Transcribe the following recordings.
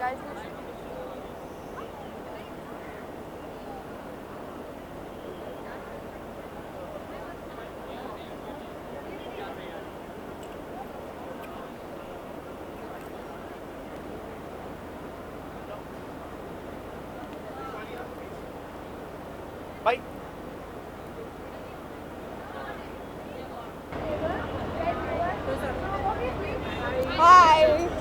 guys. Bye. Hi.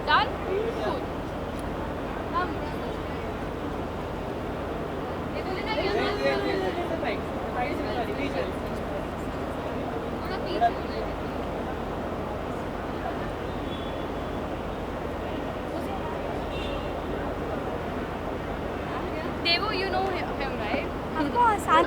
Done? Good. Come. Devu, you know him, right? Of course, I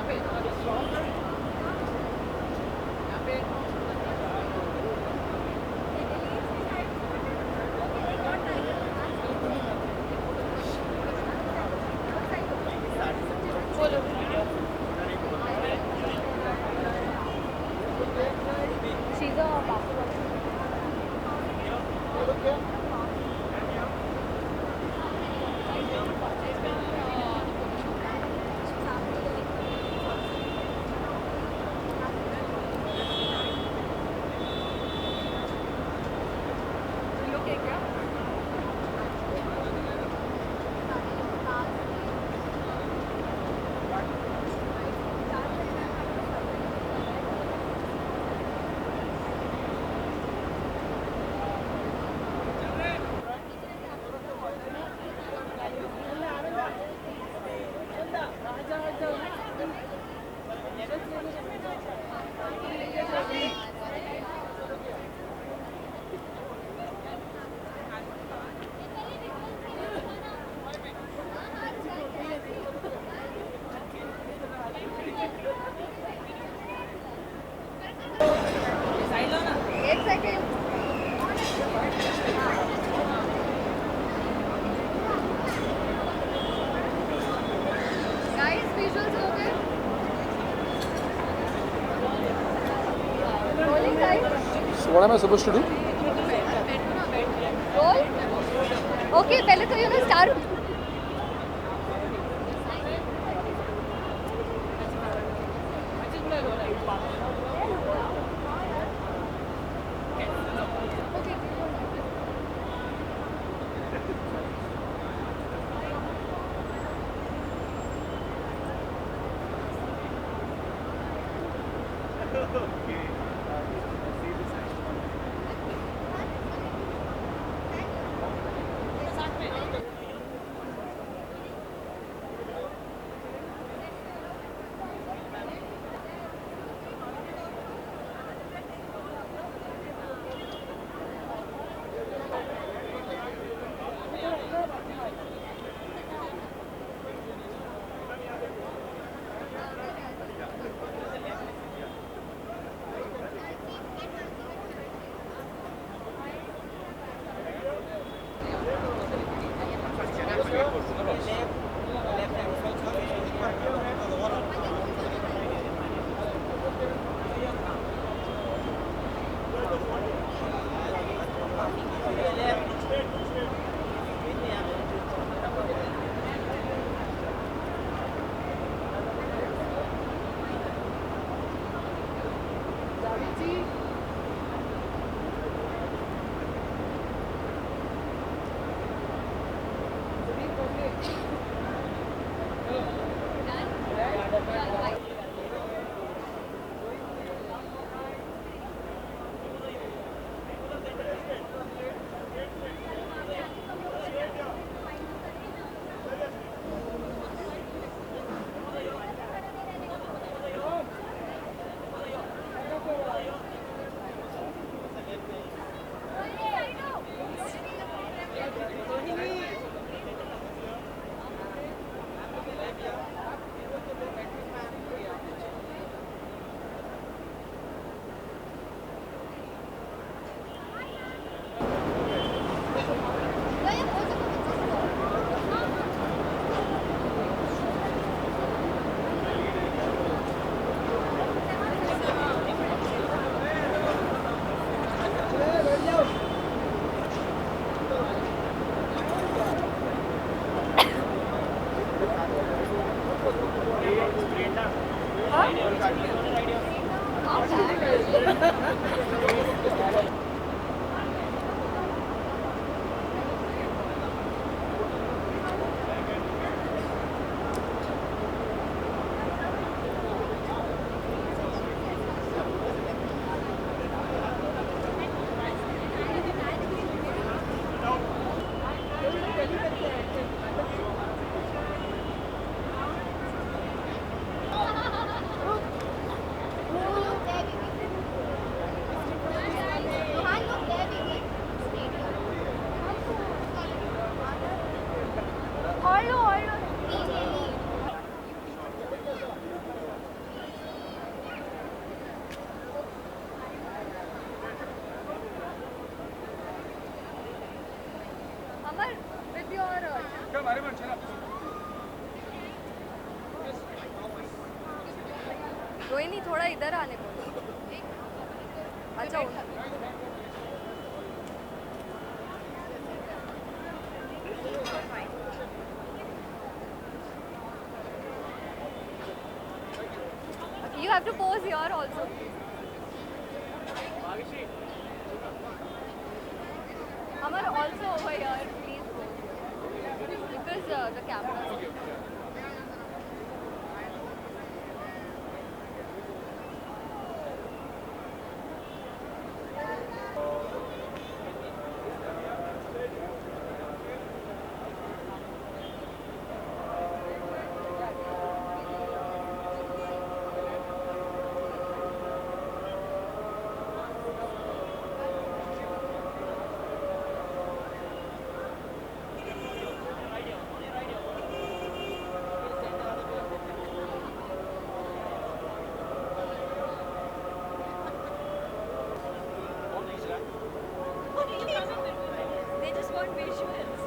She's a basketball. You okay, girl? एक second guys visuals हो गए rolling guys So what am I supposed to do? Roll okay पहले तो you know star Amar, with your Rohini थोड़ा इधर आने को अच्छा You have to pose here also. Amar, also over here, please. Because the camera. They just want visuals.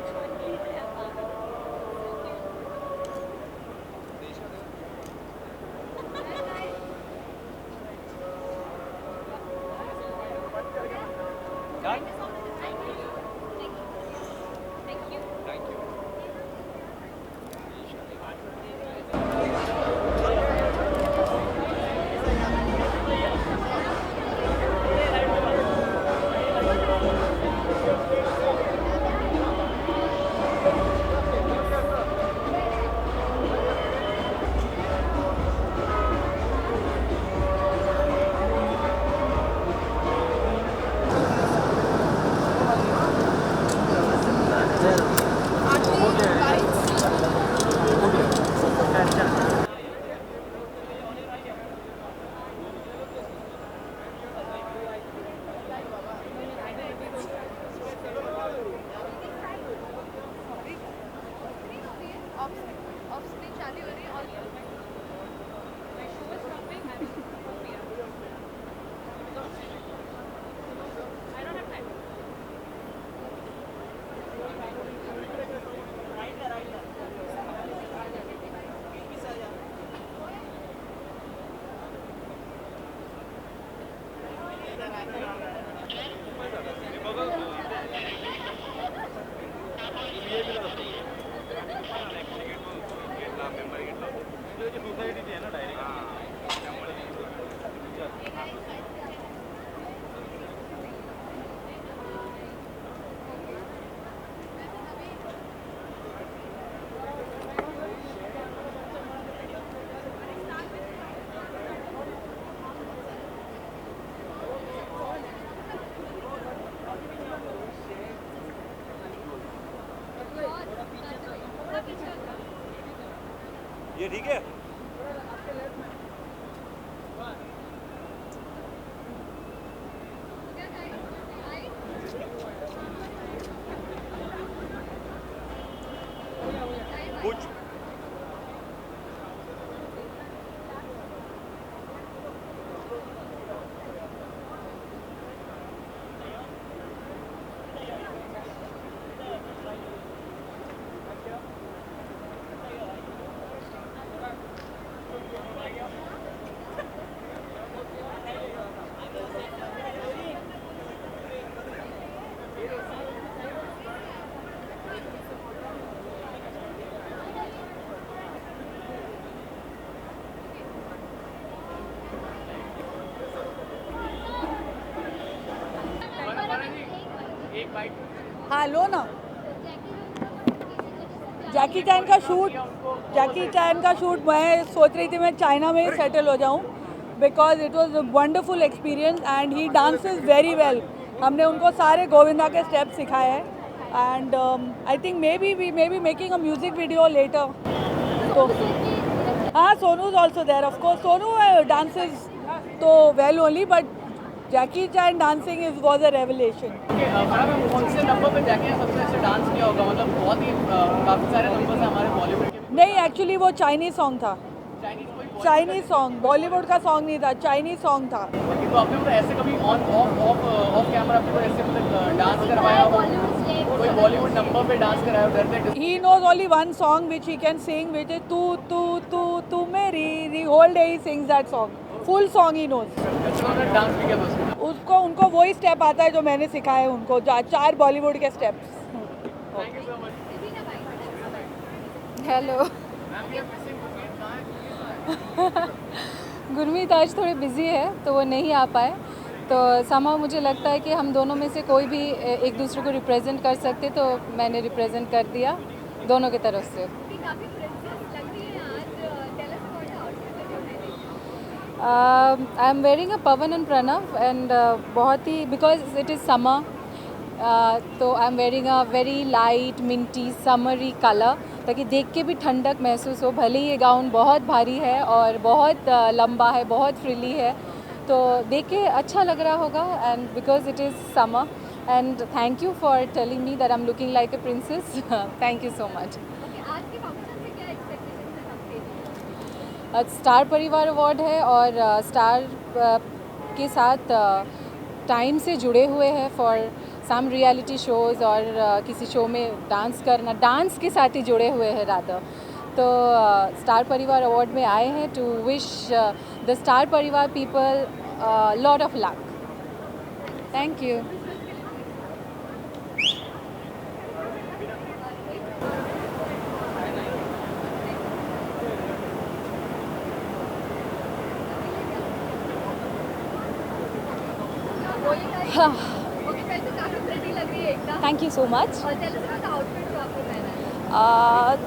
ये ठीक है कुछ हाँ लो ना जैकी चैन का शूट मैं सोच रही थी मैं चाइना में ही सेटल हो जाऊँ because it was a wonderful experience and he dances very well. हमने उनको सारे गोविंदा के स्टेप्स सिखाए हैं and I think maybe making a music video later. तो हाँ Sonu is also there of course. Sonu dances तो well only but Jackie Chan dancing is was a revelation. कौन से नंबर पे जैकी ने सबसे अच्छा डांस किया होगा? मतलब बहुत ही काफ़ी सारे नंबर्स हैं हमारे बॉलीवुड के। नहीं एक्चुअली वो चाइनीज सॉन्ग था। चाइनीज सॉन्ग, बॉलीवुड का सॉन्ग नहीं था, चाइनीज सॉन्ग था। तो आपने मतलब ऐसे कभी ऑन ऑफ कैमरा पे कोई ऐसे मतलब डांस करवाया हो? कोई बॉलीवुड नंबर पे डांस कराया उधर तक He knows only one song which he can sing, which is "Tu Tu Tu Tu Meri." The whole day he sings that song. Full song he knows. उन्होंने डांस भी किया बस उसको उनको वही स्टेप आता है जो मैंने सिखाए उनको, 4 बॉलीवुड के स्टेप्स. हेलो गुरमीत आज थोड़े बिजी है तो वो नहीं आ पाए, तो somehow मुझे लगता है कि हम दोनों में से कोई भी एक दूसरे को रिप्रेजेंट कर सकते, तो मैंने रिप्रेजेंट कर दिया दोनों की तरफ से. I am wearing a Pawan and Pranav and बहुत ही बिकॉज इट इज़ समर, तो I am wearing a very light minty summery colour ताकि देख के भी ठंडक महसूस हो. भले ही ये गाउन बहुत भारी है और बहुत लंबा है, बहुत फ्रिली है, तो देख के अच्छा लग रहा होगा. And because it is summer and thank you for telling me that I am looking like a princess. Thank you so much. Star परिवार अवार्ड है और स्टार के साथ टाइम से जुड़े हुए हैं फॉर सम रियलिटी शोज़ और किसी शो में डांस करना, डांस के साथ ही जुड़े हुए हैं राधा. तो स्टार परिवार अवार्ड में आए हैं टू विश द स्टार परिवार people lot of luck. Thank you. Thank you so much.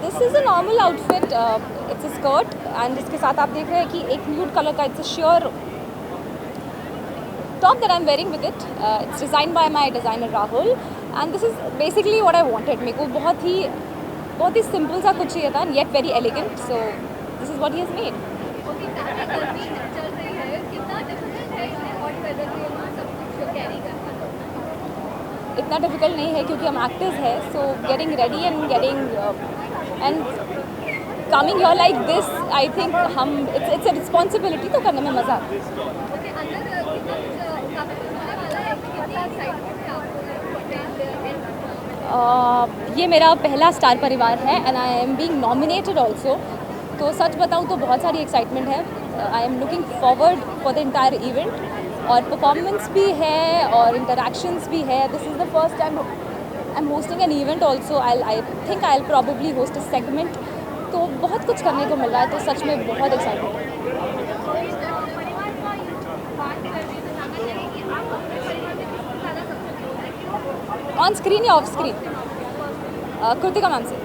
This is a normal outfit. It's a skirt and इसके साथ आप देख रहे हैं कि एक nude color का it's a sheer top that I'm wearing with it. It's designed by my designer Rahul and this is basically what I wanted. मेरे को बहुत ही simple सा कुछ चाहिए था yet very elegant. So this is what he has made. इतना difficult नहीं है क्योंकि हम एक्टर्स हैं, so getting ready and coming here like this, I think हम इट्स अ रिस्पॉन्सिबिलिटी, तो करने में मज़ा आता है. ये मेरा पहला स्टार परिवार है and I am being nominated also, तो सच बताऊँ तो बहुत सारी एक्साइटमेंट है. I am looking forward for the entire event और परफॉर्मेंस भी है और इंटरेक्शंस भी है. This is the first time I am hosting an event also. I think I will probably host a segment, तो बहुत कुछ करने को मिल रहा है, तो सच में बहुत एक्साइटेड है. ऑन स्क्रीन या ऑफ स्क्रीन? कृतिका मैम से.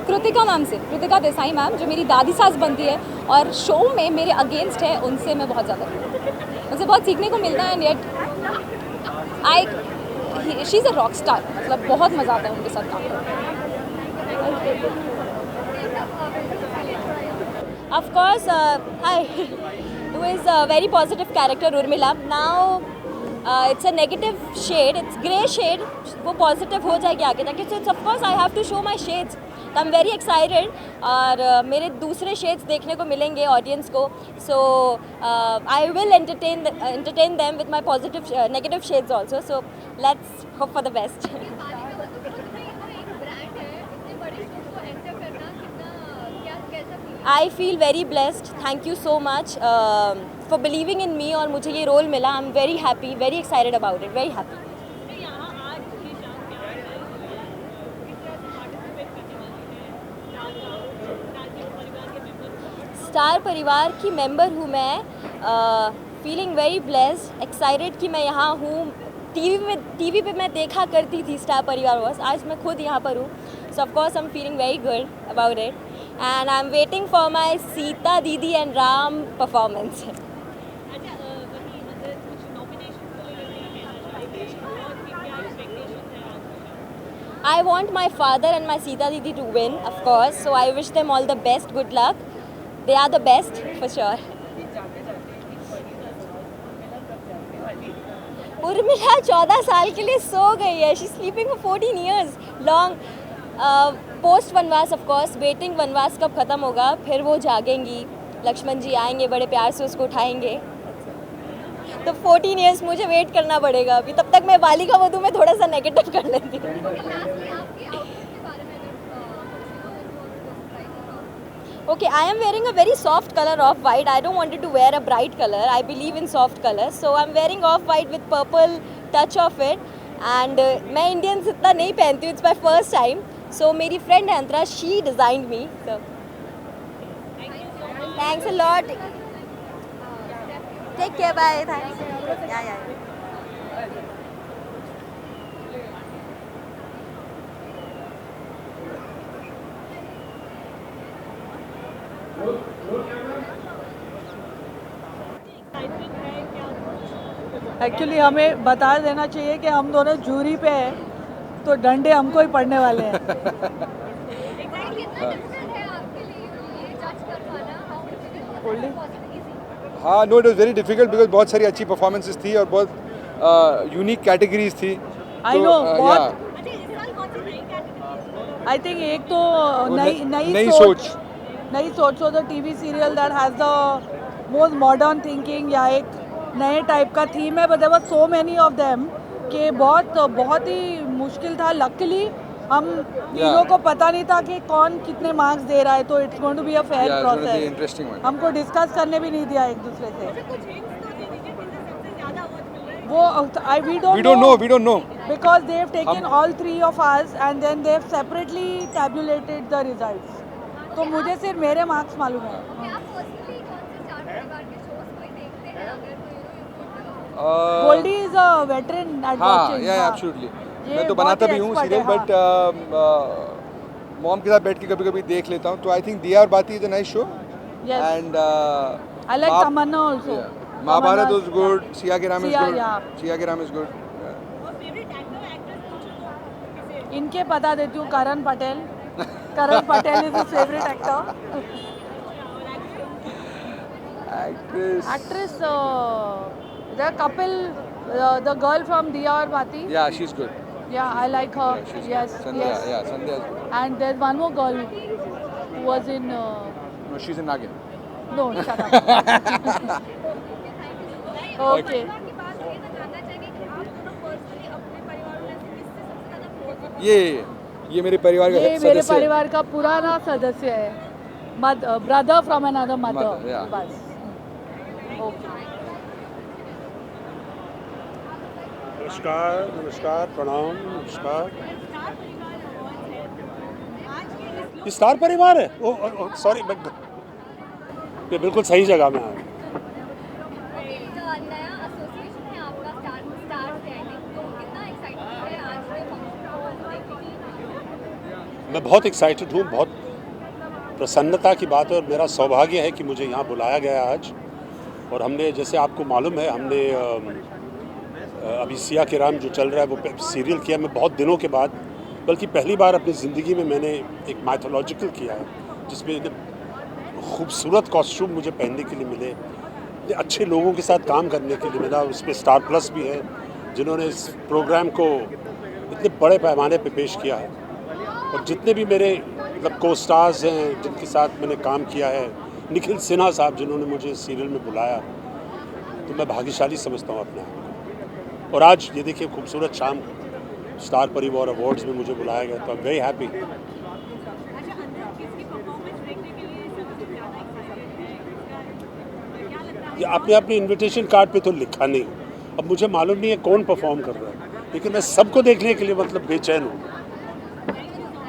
कृतिका मैम से, कृतिका देसाई मैम जो मेरी दादी सास बनती है और शो में मेरे अगेंस्ट है, उनसे मैं बहुत ज़्यादा उनसे बहुत सीखने को मिलता है. And yet she is a rock star, मतलब बहुत मज़ा आता है उनके साथ काम करना. Of course, who is a very positive character, Urmila. Now it's a negative shade, it's grey shade. वो positive हो जाएगी आगे तक. So of course I have to show my shades. So I'm very excited. और मेरे दूसरे shades देखने को मिलेंगे audience को. So I will entertain them with my positive, negative shades also. So let's hope for the best. I feel very blessed. Thank you so much for believing in me और मुझे ये role मिला. I'm very happy, very excited about it, very happy. Star परिवार की member हूँ मैं. Feeling very blessed, excited कि मैं यहाँ हूँ. टीवी पे मैं देखा करती थी स्टार परिवार वॉस, आज मैं खुद यहाँ पर हूँ. So of course I am feeling very good about it and I am waiting for my Sita दीदी and Ram performance. I want my father and my Sita Didi to win, of course. So I wish them all the best. Good luck. They are the best for sure. Urmila 14 साल के लिए सो गई है. She's sleeping for 14 years long. Post वनवास of course, waiting वनवास कब ख़त्म होगा फिर वो जागेंगी. लक्ष्मण जी आएंगे, बड़े प्यार से उसको उठाएंगे. तो 14 years मुझे वेट करना पड़ेगा अभी, तब तक मैं वाली का वधू में थोड़ा सा नेगेटिव कर लेती हूँ। Okay, I am wearing a very soft color of white. I don't wanted to wear a bright color. I believe in soft colors, so I'm wearing off white with purple touch of it. And मैं Indians इतना नहीं पहनती हूँ. It's my first time. So मेरी friend है अंतरा, she designed me. So thanks a lot. Take care. Bye. Thanks. Yeah. Actually हमें बता देना चाहिए कि हम दोनों जूरी पे हैं, तो डंडे हमको ही पड़ने वाले हैं। हाँ, no it was very difficult because बहुत सारी अच्छी परफॉर्मेंसेस थी और बहुत यूनिक कैटेगरीज थी। आई नो बहुत। आई थिंक एक तो नई सोच so the TV serial that has the most modern thinking, या एक नए टाइप का थीम है, but there were so many of them कि बहुत ही मुश्किल था। लकीली हम तीनों को पता नहीं था कि कौन कितने मार्क्स दे रहा है, तो it's going to be a fair process. हमको डिस्कस करने भी नहीं दिया एक दूसरे से। We don't know because they have taken all three of us and then they have separately tabulated the results. तो मुझे सिर्फ मेरे मार्क्स मालूम है। Goldie is a veteran at watching. Yeah absolutely. मैं तो बनाता भी हूँ सीरियल, बट मॉम के साथ बैठ के कभी-कभी देख लेता हूँ। तो I think Diya aur Baati is a nice show and I like Tamanna also. Mahabharat was good, Siya Ki Ram is good. yeah. Siya Ki Ram is good. इनके बता देती हूँ, Karan Patel. Karan Patel is the favourite actor. Actress, the couple, the girl from Diya aur Bati. Yeah, she's good. Yeah, I like her. Yeah, she's Yes, good. Sandhya, yes. yeah, Sandhya is good. And there's one more girl who was in. No, she's in Nagin. No, shut up. Okay. ये मेरे परिवार का ये सदस्य मेरे है। परिवार का पुराना सदस्य है, brother from another mother. yeah. बस। ओके। नमस्कार, प्रणाम, नमस्कार। ये स्टार परिवार है? ओ सॉरी, मैं बिल्कुल सही जगह में आया। मैं बहुत एक्साइटेड हूँ, बहुत प्रसन्नता की बात है और मेरा सौभाग्य है कि मुझे यहाँ बुलाया गया आज। और हमने, जैसे आपको मालूम है, हमने अभी सिया के राम जो चल रहा है वो सीरियल किया। मैं बहुत दिनों के बाद, बल्कि पहली बार अपनी ज़िंदगी में मैंने एक माइथोलॉजिकल किया है, जिसमें खूबसूरत कॉस्ट्यूम मुझे पहनने के लिए मिले, अच्छे लोगों के साथ काम करने के लिए मिला। उसमें स्टार प्लस भी है जिन्होंने इस प्रोग्राम को इतने बड़े पैमाने पे पेश किया है। और जितने भी मेरे मतलब को स्टार्स हैं जिनके साथ मैंने काम किया है, निखिल सिन्हा साहब जिन्होंने मुझे इस सीरियल में बुलाया, तो मैं भाग्यशाली समझता हूँ अपने आप को। और आज ये देखिए खूबसूरत शाम स्टार परिवार अवार्ड्स में मुझे बुलाया गया, तो आई एम वेरी हैप्पी। ये अपने अपने इनविटेशन कार्ड पे तो लिखा नहीं, अब मुझे मालूम नहीं है कौन परफॉर्म कर रहा है, लेकिन मैं सबको देखने के लिए मतलब बेचैन हूँ।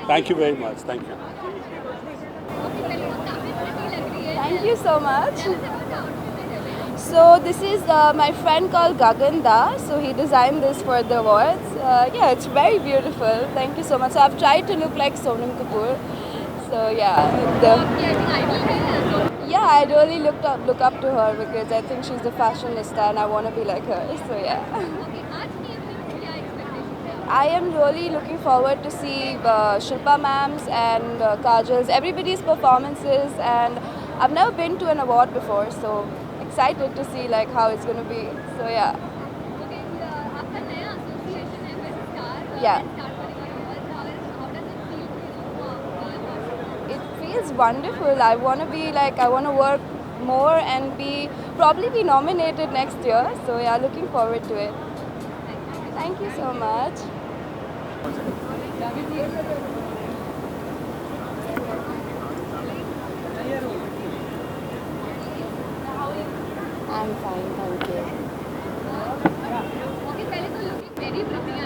Thank you very much, thank you. Thank you so much. So this is my friend called Gagan Da. So he designed this for the awards. Yeah, it's very beautiful. Thank you so much. So I've tried to look like Sonam Kapoor. So yeah, yeah, I really look up to her because I think she's a fashionista and I want to be like her. So yeah. I am really looking forward to see Shilpa ma'am's and Kajal's, everybody's performances, and I've never been to an award before, so excited to see like how it's going to be. So yeah. Yeah. It feels wonderful. I want to be like, I want to work more and probably be nominated next year. So yeah, looking forward to it. Thank you so much. I'm fine, thank you.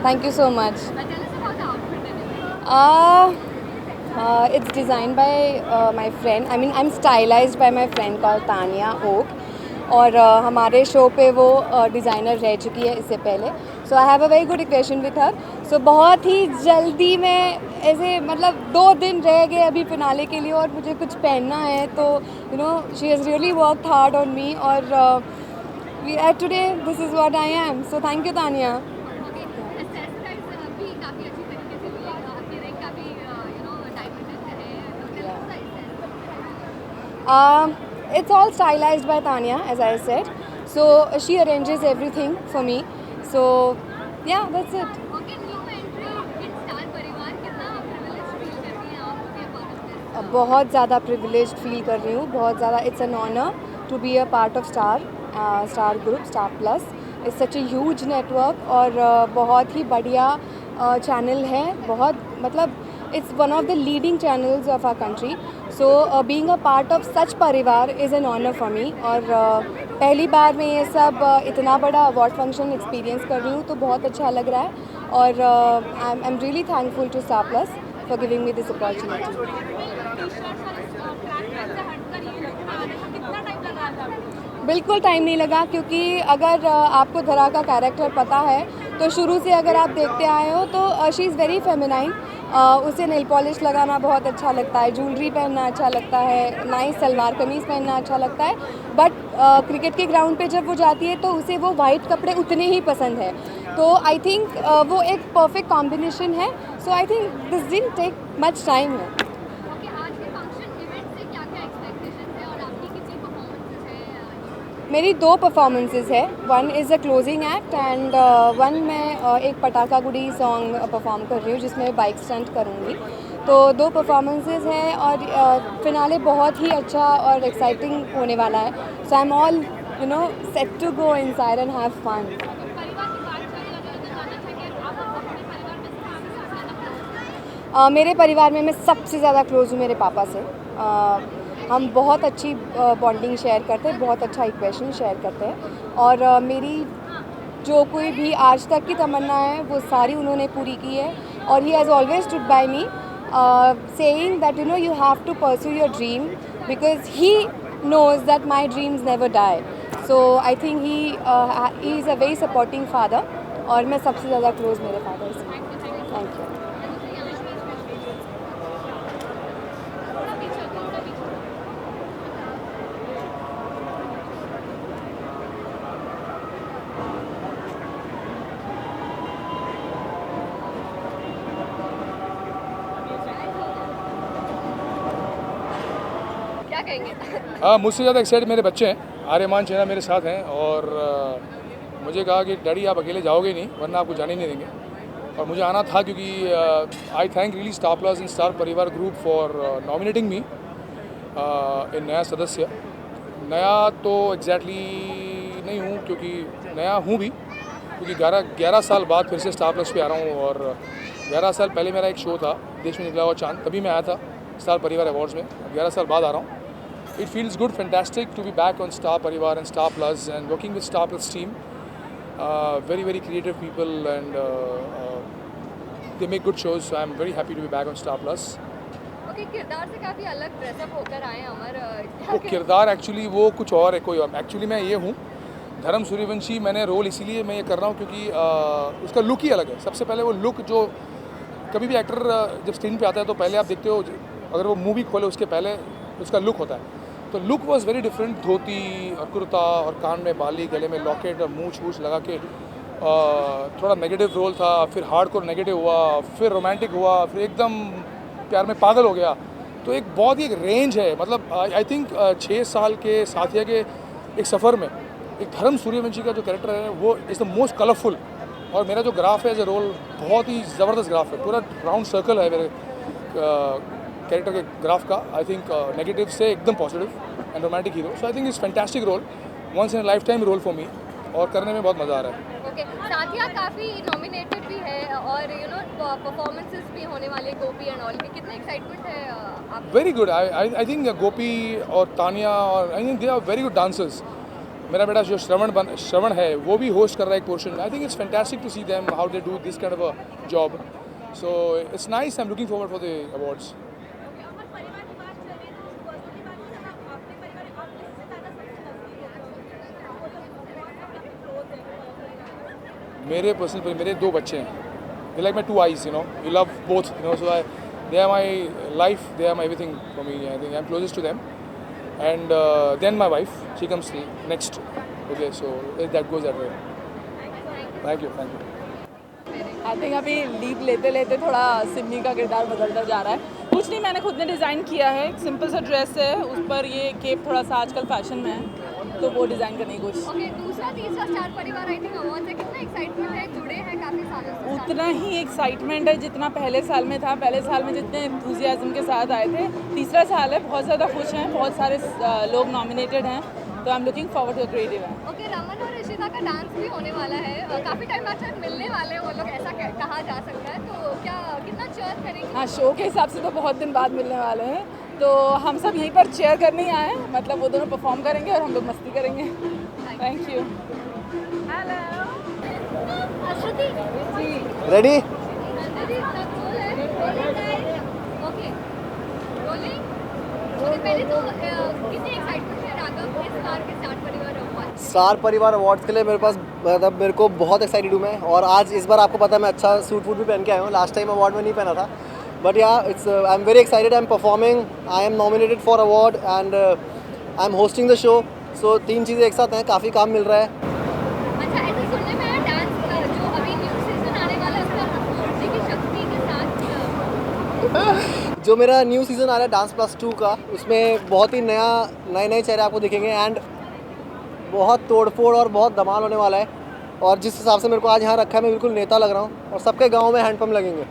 Thank you so much. It's designed by my friend. I mean, I'm stylized by my friend called Tanya Oak. और हमारे show पे वो designer रह चुकी है इससे पहले. So I have a very good equation with her. So बहुत ही जल्दी में ऐसे मतलब 2 दिन रह गए अभी फिनाले के लिए और मुझे कुछ पहनना है. तो you know she has really worked hard on me और we at today this is what I am. So thank you Tania. It's all stylized by Tanya, as I said. So she arranges everything for me. So yeah, that's it. बहुत ज़्यादा privileged feel कर रही हूँ. बहुत ज़्यादा. It's an honor to be a part of Star Group, Star Plus. It's such a huge network और बहुत ही बढ़िया channel है. बहुत मतलब it's one of the leading channels of our country. So being a part of such परिवार is an honor for me. और पहली बार मैं ये सब इतना बड़ा अवार्ड फंक्शन एक्सपीरियंस कर रही हूँ तो बहुत अच्छा लग रहा है. और I am really thankful to Star Plus for giving me this opportunity. बिल्कुल टाइम नहीं लगा क्योंकि अगर आपको धरा का कैरेक्टर पता है तो शुरू से अगर आप देखते आए हो तो शी इज़ वेरी फेमिनाइन. उसे नेल पॉलिश लगाना बहुत अच्छा लगता है, ज्वेलरी पहनना अच्छा लगता है, नाइस सलवार कमीज़ पहनना अच्छा लगता है. बट क्रिकेट के ग्राउंड पे जब वो जाती है तो उसे वो वाइट कपड़े उतने ही पसंद है. तो आई थिंक वो एक परफेक्ट कॉम्बिनेशन है. So I think this didn't take much time है. मेरी 2 परफॉर्मेंसेस है. One is a closing act and one मैं एक पटाखा गुड़ी सॉन्ग परफॉर्म कर रही हूँ जिसमें बाइक स्टंट करूँगी. तो 2 परफॉर्मेंसेस हैं और फिनाले बहुत ही अच्छा और एक्साइटिंग होने वाला है. So I am all you know set to go inside and have fun. मेरे परिवार में मैं सबसे ज़्यादा क्लोज हूँ मेरे पापा से. हम बहुत अच्छी बॉन्डिंग शेयर करते हैं, बहुत अच्छा इक्वेशन शेयर करते हैं. और मेरी जो कोई भी आज तक की तमन्ना है वो सारी उन्होंने पूरी की है. और he has always stood by me saying that you know you have to pursue your dream because he knows that my dreams never die. So I think he is a very supporting father. और मैं सबसे ज़्यादा close मेरे father से. Thank you. मुझसे ज़्यादा excited मेरे बच्चे हैं. आर्यमान चेहरा मेरे साथ हैं और मुझे कहा कि डैडी आप अकेले जाओगे नहीं वरना आपको जाने नहीं देंगे. और मुझे आना था क्योंकि आई thank really star Plus and star परिवार ग्रुप फॉर नॉमिनेटिंग मी इन नया सदस्य. नया तो एग्जैक्टली नहीं हूँ क्योंकि नया हूँ भी क्योंकि 11 साल बाद फिर से स्टार प्लस पे आ रहा हूँ. और 11 साल पहले मेरा एक शो था देश में निकला हुआ चांद, तभी मैं आया था स्टार परिवार अवार्ड्स में. 11 साल बाद आ रहा हूँ. It feels good, fantastic to be back on Star Parivar and Star Plus and working with Star Plus team. Very, very creative people and they make good shows. So I'm very happy to be back on Star Plus. Okay, किरदार से काफ़ी अलग dress up होकर आए अमर. वो किरदार actually वो कुछ और है, कोई और. एक्चुअली मैं ये हूँ धर्म सूर्यवंशी. मैंने रोल इसीलिए मैं ये कर रहा हूँ क्योंकि उसका लुक ही अलग है. सबसे पहले वो लुक जो कभी भी एक्टर जब स्क्रीन पे आता है तो पहले आप देखते हो अगर वो मूवी खोले उसके पहले उसका लुक होता है. तो लुक वॉज वेरी डिफरेंट. धोती और कुर्ता और कान में बाली, गले में लॉकेट और मूछ वूछ लगा के थोड़ा नेगेटिव रोल था. फिर हार्डकोर नेगेटिव हुआ, फिर रोमांटिक हुआ, फिर एकदम प्यार में पागल हो गया. तो एक बहुत ही एक रेंज है. मतलब आई थिंक 6 साल के साथिया के एक सफ़र में एक धर्म सूर्यवंशी का जो कैरेक्टर है वो इज़ द मोस्ट कलरफुल. और मेरा जो ग्राफ है एज ए रोल बहुत ही ज़बरदस्त ग्राफ है. पूरा राउंड सर्कल है मेरे कैरेक्टर के ग्राफ का. आई थिंक नेगेटिव से एकदम positive. And romantic hero. So I think it's fantastic role, once in a life time role for me, और करने में बहुत मज़ा आ रहा है. ओके, साथ ही आप काफ़ी नॉमिनेटेड भी है और यू नो परफॉर्मेंसेस भी होने वाले गोपी एंड ऑल की, कितना एक्साइटमेंट है आप? Very good. I think Gopi और तानिया और I think they are very good dancers. मेरा बेटा जो श्रवण है वो भी होस्ट कर रहा है एक portion. I think it's fantastic to see them how they do this kind of a job. So it's nice. I am looking forward for the awards. मेरे पर्सनल मेरे 2 बच्चे हैं. They're like my 2 eyes, you know. You love both, you know. So they are my life. They are my everything for me. I think I'm closest to them. And then my wife, she comes next. Okay, so that goes that way. Thank you. I think अभी leap लेते लेते थोड़ा सिमी का किरदार बदलता जा रहा है. कुछ नहीं, मैंने खुद ने डिज़ाइन किया है. एक सिंपल सा ड्रेस है, उस पर ये केप थोड़ा सा आजकल फैशन में है, तो वो डिज़ाइन करने की कोशिश. ओके, दूसरा तीसरा स्टार परिवार आई थिंक अवार्ड्स है, कितना एक्साइटमेंट है, जुड़े हैं काफ़ी सालों से. उतना ही एक्साइटमेंट है जितना पहले साल में था. पहले साल में जितने एंथुजियाज्म के साथ आए थे, तीसरा साल है, बहुत ज़्यादा खुश हैं. बहुत सारे लोग नॉमिनेटेड हैं, तो I am looking forward to creative है. ओके, रमन और ऋषिता का डांस भी होने वाला है, काफ़ी टाइम बाद शायद मिलने वाले हैं वो लोग, ऐसा कहा जा सकता है. तो क्या कितना चेयर करेंगे? हाँ, शो के हिसाब से तो बहुत दिन बाद मिलने वाले हैं, तो हम सब यहीं पर चेयर करने ही आए हैं. मतलब वो दोनों परफॉर्म करेंगे और हम लोग मस्ती करेंगे. Thank you. Hello Ashruti ready. Okay, rolling. Okay, पहले तो कितनी एक्साइटमेंट है राघव इस बार के स्टार परिवार अवार्ड? स्टार परिवार अवार्ड्स के लिए मेरे पास मतलब मेरे को बहुत एक्साइटेड हूँ मैं. और आज इस बार आपको पता है मैं अच्छा सूट वूट भी पहन के आया हूँ. लास्ट टाइम अवार्ड में नहीं पहना था. But yeah it's I am very excited. I am performing, I am nominated for award and I am hosting the show. So 3 चीज़ें एक साथ हैं, काफ़ी काम मिल रहा है. अच्छा, ऐसा सुनने में आया डांस जो अभी न्यू सीजन आने वाला है उसका मूर्ति की शक्ति के साथ जो मेरा न्यू सीज़न आ रहा है डांस प्लस 2 का, उसमें बहुत ही नए चेहरे आपको दिखेंगे एंड बहुत तोड़फोड़ और बहुत धमाल होने वाला है. और जिस हिसाब से मेरे को आज यहाँ रखा है, मैं बिल्कुल नेता लग रहा हूँ और सबके गांव में हैंडपम्प लगेंगे.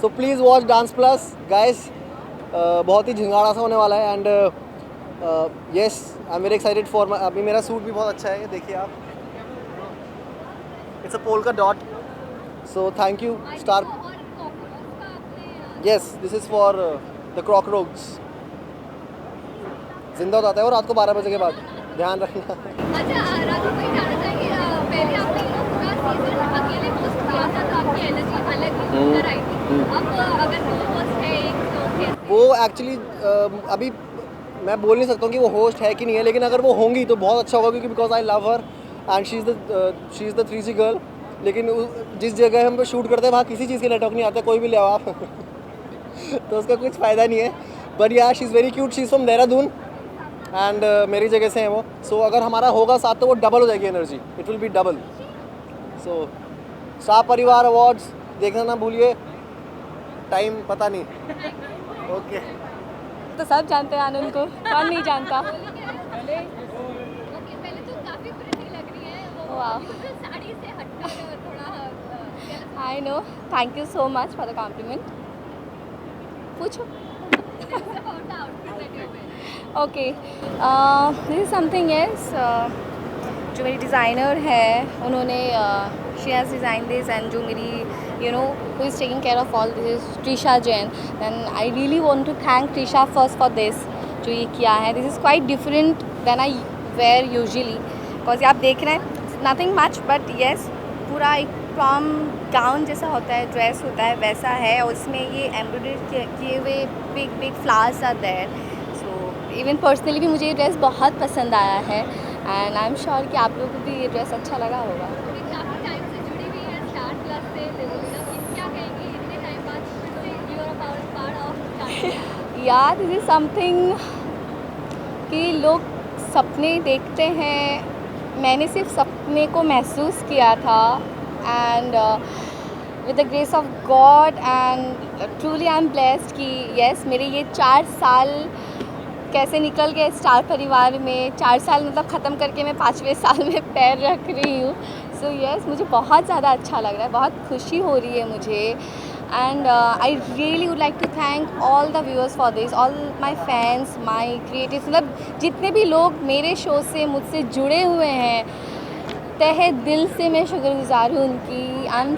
So please watch dance plus guys. बहुत ही झिंगाड़ा सा होने वाला है and yes I am very excited for. अभी मेरा सूट भी बहुत अच्छा है, ये देखिए आप. It's a polka dot. So thank you star. Yes, this is for the cockroach. जिंदा हो जाता है वो रात को 12 बजे के बाद, ध्यान रखना. अच्छा, राघव भाई जानना चाहेंगे, पहले आपने पूरा सीजन अकेले होस्ट किया था तो आपकी एनर्जी अलग ही उतर आई थी. अब अगर दो होस्ट है एक तो कैसे? वो एक्चुअली अभी मैं बोल नहीं सकता हूँ कि वो होस्ट है कि नहीं है, लेकिन अगर वो होंगी तो बहुत अच्छा होगा, क्योंकि because I love her and she is the 3G girl. लेकिन जिस जगह हम शूट करते हैं वहाँ किसी चीज़ के नेटवर्क नहीं आता, कोई भी ले आओ आप तो उसका कुछ फ़ायदा नहीं है. बट या she is very cute. She is from Dehradun and मेरी जगह से है वो. सो अगर हमारा होगा साथ तो वो डबल हो जाएगी energy. It will be double. So star Parivar awards देखना ना भूलिए. टाइम पता नहीं. ओके. तो सब जानते हैं आनंद को, कौन नहीं जानता. ओके, पहले तो काफी प्रिटी लग रही है वो. वाह. साड़ी से हटकर थोड़ा I know. Thank you so much for the compliment. पूछो. Okay, this is something else. जो मेरी डिज़ाइनर है उन्होंने she has design this and जो मेरी you know who is taking care of all this is Trisha Jain, and I really want to thank Trisha first for this जो ये किया है. This is quite different than I wear usually because आप देख रहे हैं nothing much but yes पूरा एक prom gown जैसा होता है, ड्रेस होता है वैसा है, और उसमें ये एम्ब्रॉयडरी किए हुए big flowers are there. So even personally भी मुझे ये ड्रेस बहुत पसंद आया है and I'm sure कि आप लोगों को भी ये ड्रेस अच्छा लगा होगा. काफी टाइम से जुड़ी हुई है स्टार प्लस से. क्या कहेंगी इतने टाइम बाद फिर से you are a part of? या दिस इज़ समथिंग कि लोग सपने देखते हैं. मैंने सिर्फ सपने को महसूस किया था and with the grace of God and truly I am blessed कि यस मेरे ये 4 साल कैसे निकल गए स्टार परिवार में. 4 साल मतलब ख़त्म करके मैं 5वें साल में पैर रख रही हूँ. सो यस मुझे बहुत ज़्यादा अच्छा लग रहा है, बहुत खुशी हो रही है मुझे. And I really would like to thank all the viewers for this, all my fans, my creatives, मतलब जितने भी लोग मेरे शो से मुझसे जुड़े हुए हैं, तहे दिल से मैं शुक्रगुजार हूँ उनकी. I am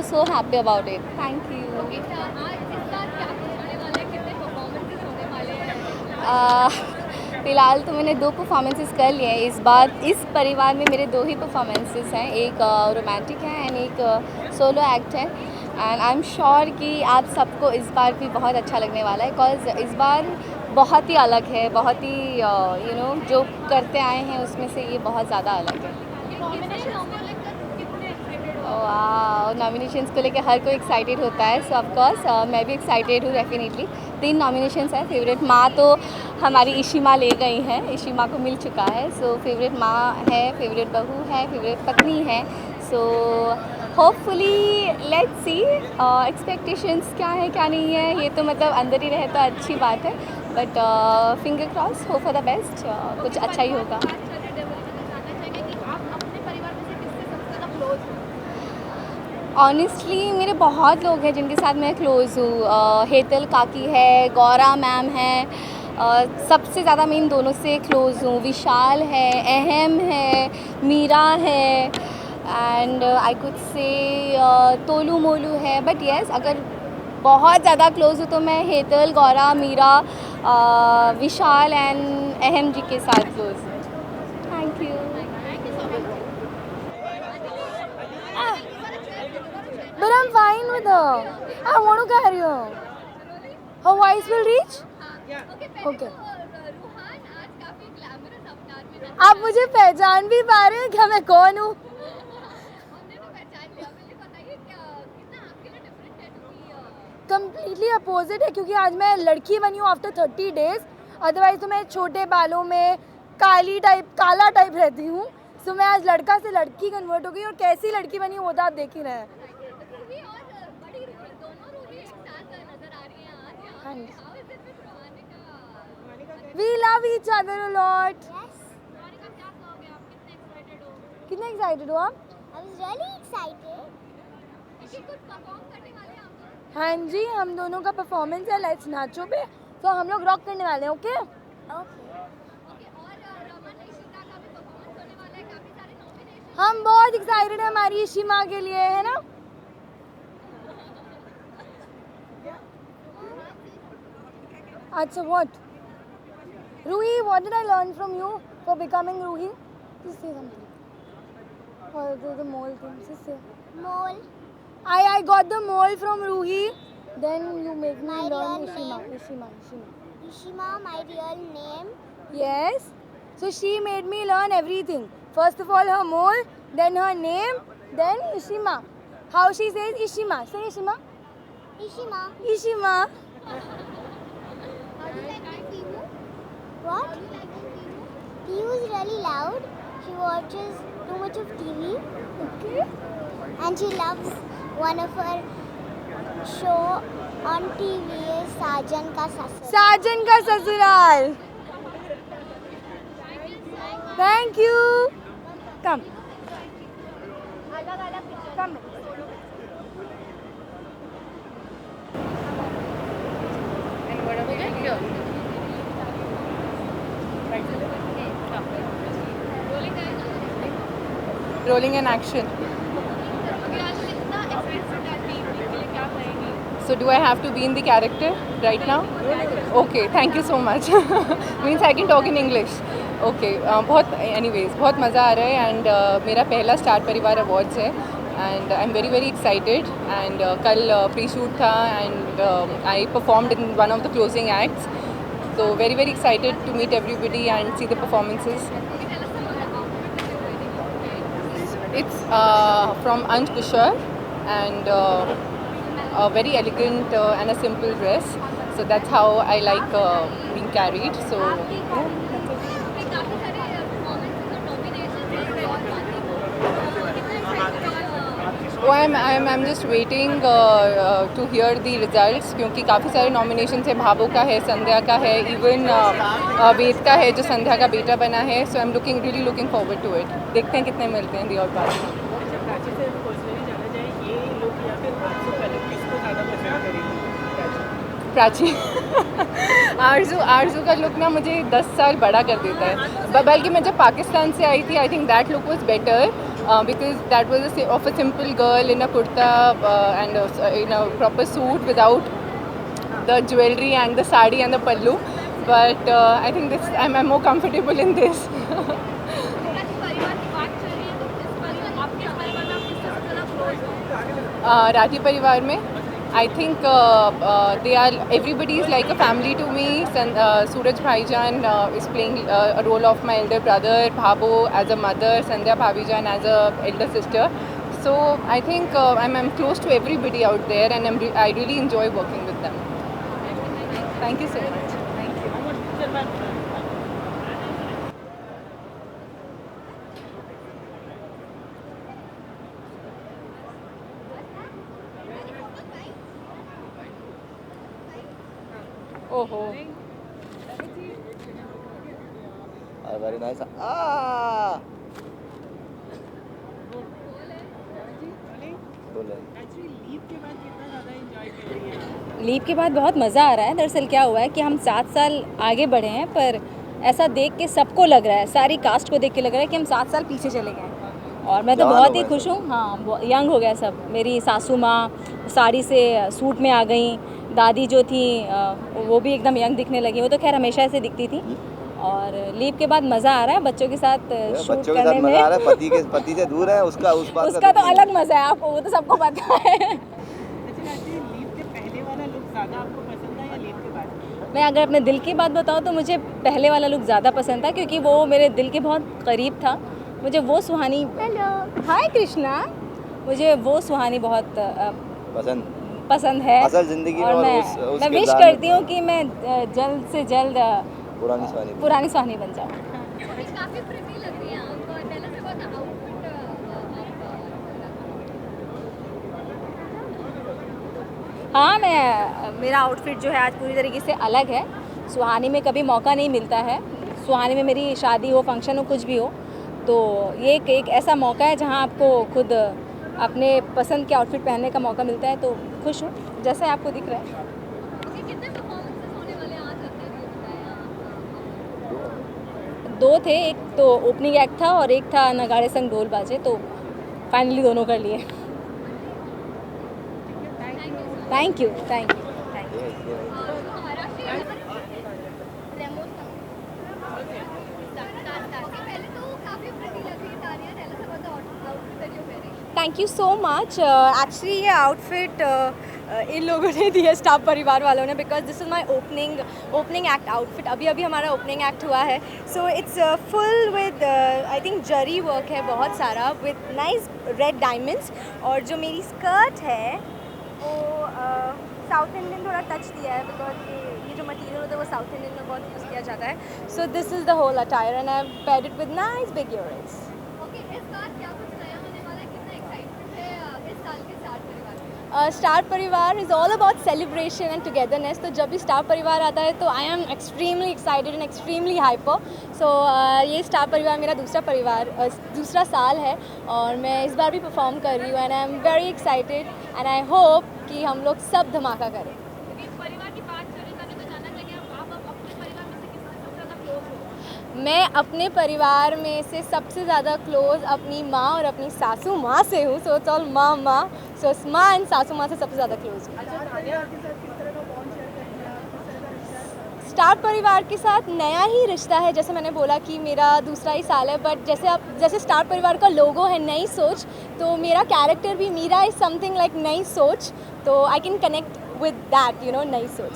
so happy about it. Thank you. फ़िलहाल तो मैंने 2 परफॉर्मेंसेस कर लिए हैं इस बार. इस परिवार में मेरे 2 ही परफॉर्मेंसेस हैं, एक रोमांटिक है एंड एक सोलो एक्ट है. एंड आई एम श्योर कि आप सबको इस बार भी बहुत अच्छा लगने वाला है, बिकॉज इस बार बहुत ही अलग है, बहुत ही यू नो जो करते आए हैं उसमें से ये बहुत ज़्यादा अलग है. नॉमिनेशंस को लेकर हर कोई एक्साइटेड होता है. सो ऑफकोर्स मैं भी एक्साइटेड हूँ डेफिनेटली. 3 नॉमिनेशंस हैं. फेवरेट माँ तो हमारी इशिमा ले गई हैं, इशिमा को मिल चुका है. सो फेवरेट माँ है, फेवरेट बहू है, फेवरेट पत्नी है. So hopefully let's see. Expectations क्या है क्या नहीं है ये तो मतलब अंदर ही रहे तो अच्छी बात है, but finger cross, hope for the best. कुछ अच्छा ही होगा. ऑनेस्टली मेरे बहुत लोग हैं जिनके साथ मैं क्लोज़ हूँ. हेतल काकी है, गौरा मैम है, सबसे ज़्यादा मैं इन दोनों से क्लोज़ हूँ. विशाल है, अहम है, मीरा है, and I could say तोलू Molu है. बट येस, अगर बहुत ज़्यादा क्लोज़ हूँ तो मैं हेतल, गौरा, मीरा, विशाल एंड अहम जी के साथ क्लोज़ हूँ. Thank you. But I'm fine with her. I want to carry her. Her voice will reach? Okay. आप मुझे पहचान भी पा रहे हैं क्या मैं कौन हूँ? Completely opposite है, क्योंकि आज मैं लड़की बनी हूँ आफ्टर 30 days. अदरवाइज तो मैं छोटे बालों में काला टाइप रहती हूँ. सो मैं आज लड़का से लड़की कन्वर्ट हो गई, और कैसी लड़की बनी वो तो आप देख ही रहे हैं. We love each other a lot. Yes. कितने एक्साइटेड हो आप? I was really excited. हाँ जी, हम दोनों का परफॉर्मेंस है लेट्स नाचो पे, तो हम लोग रॉक करने वाले हैं. ओके हम बहुत एक्साइटेड हैं हमारी इशिमा के लिए, है ना? अच्छा, what? Ruhi, what did I learn from you for becoming Ruhi? Just say something. Or the mole thing. Just say. Mole. I got the mole from Ruhi. Then you make me My learn real Ishima. name. Ishima, my real name. Yes. So she made me learn everything. First of all her mole, then her name, then Ishima. How she says Ishima. Say Ishima. Ishima. Ishima. What? Tiyu is really loud. She watches too much of TV. Okay. And she loves one of her show on TV is Sajan Ka Sasural. Sajan Ka Sasural. Thank you. Come. Come. Rolling in action. So do I have to be in the character right now? Okay, thank you so much. Means I can talk in English. Okay, बहुत मज़ा आ रहा है and मेरा पहला star Parivar awards है and I am very excited. And कल pre shoot था and I performed in one of the closing acts. So very excited to meet everybody and see the performances. It's from Anj Kushar and a very elegant and a simple dress. So that's how I like being carried. So I'm just waiting to hear the results क्योंकि काफ़ी सारे nomination है. भावो का है, संध्या का है, even वेद का है जो संध्या का बेटा बना है. So I am really looking forward to it. देखते हैं कितने मिलते हैं दी और बात. प्राची आरजू का लुक ना मुझे 10 साल बड़ा कर देता है, बल्कि मैं जब पाकिस्तान से आई थी I think that look was better because that was of a simple girl in a kurta and in a proper suit without the jewellery and the sari and the pallu, but I think this I am more comfortable in this. Rathi परिवार में I think they are, everybody is like a family to me. Suraj Bhaijan is playing a role of my elder brother, Bhabo as a mother, Sandhya Bhabijan as a elder sister. So I think I'm close to everybody out there, and I really enjoy working with them. Thank you so much. Thank you. ओहो, very nice. Leap के बाद बहुत मज़ा आ रहा है. दरअसल क्या हुआ है कि हम 7 साल आगे बढ़े हैं, पर ऐसा देख के सबको लग रहा है, सारी कास्ट को देख के लग रहा है कि हम 7 साल पीछे चले गए. और मैं तो बहुत ही खुश हूँ. हाँ, यंग हो गया सब. मेरी सासू माँ साड़ी से सूट में आ गई, दादी जो थी वो भी एकदम यंग दिखने लगी. वो तो खैर हमेशा ऐसे दिखती थी. और लीप के बाद मज़ा आ रहा है बच्चों के साथ शूट करने में. मजा आ रहा है. पति से दूर है उसका, उस बात उसका तो अलग मज़ा है, आपको वो तो सबको पता है. मैं अगर अपने दिल की बात बताऊँ तो मुझे पहले वाला लुक ज़्यादा पसंद था, क्योंकि वो मेरे दिल के बहुत करीब था. मुझे वो सुहानी, हेलो हाय कृष्णा, मुझे वो सुहानी बहुत पसंद है. असल जिंदगी और मैं विश करती हूँ कि मैं जल्द से जल्द पुरानी सुहानी बन जाऊँ. काफी प्रिटी लग रही है आप, पहले से बहुत आउटफिट हाँ, मेरा आउटफिट जो है आज पूरी तरीके से अलग है. सुहानी में कभी मौका नहीं मिलता है. सुहानी में मेरी शादी हो, फंक्शन हो, कुछ भी हो, तो ये एक ऐसा मौका है जहाँ आपको खुद अपने पसंद के आउटफिट पहनने का मौका मिलता है. तो खुश हूँ जैसे आपको दिख रहा है. कितने परफॉर्मेंसेस होने वाले हैं आज आपने ये बताया? 2 थे. एक तो ओपनिंग एक्ट था और एक था नगाड़े संग ढोल बाजे. तो फाइनली दोनों कर लिए. Thank you. Thank you so much. Actually ये आउटफिट इन लोगों ने दिया, स्टाफ परिवार वालों ने, because this is my opening act outfit. अभी हमारा ओपनिंग एक्ट हुआ है. So it's full with I think zari work है बहुत सारा, विद नाइस रेड डायमंड्स. और जो मेरी स्कर्ट है वो साउथ इंडियन थोड़ा टच दिया है, बिकॉज ये जो मटीरियल होता है वो साउथ इंडियन में बहुत यूज़ किया जाता है. So this is the whole attire and I have paired it with nice big earrings. Okay, इस बार क्या कुछ नया होने वाला है? कितना एक्साइटमेंट है इस साल के स्टार परिवार में? Star Parivar is all about celebration and togetherness. तो जब भी स्टार परिवार आता है तो I am extremely excited and extremely hyper. So ये स्टार परिवार मेरा दूसरा साल है और मैं इस बार भी परफॉर्म कर रही हूँ. And I am very excited and I hope कि हम लोग सब धमाका करें. परिवार की बात करने तो जानना चाहिए आप अपने परिवार में से किससे सबसे ज़्यादा क्लोज हो? मैं अपने परिवार में से सबसे ज़्यादा क्लोज अपनी माँ और अपनी सासू माँ से हूँ. सो इट्स ऑल माँ. सो माँ एंड सासू माँ से सबसे ज़्यादा क्लोज हूँ. स्टार परिवार के साथ नया ही रिश्ता है. जैसे मैंने बोला कि मेरा दूसरा ही साल है, बट जैसे स्टार परिवार का लोगो है नई सोच, तो मेरा कैरेक्टर भी मीरा इज़ समथिंग लाइक नई सोच. तो I can connect with that, you no, नई सोच.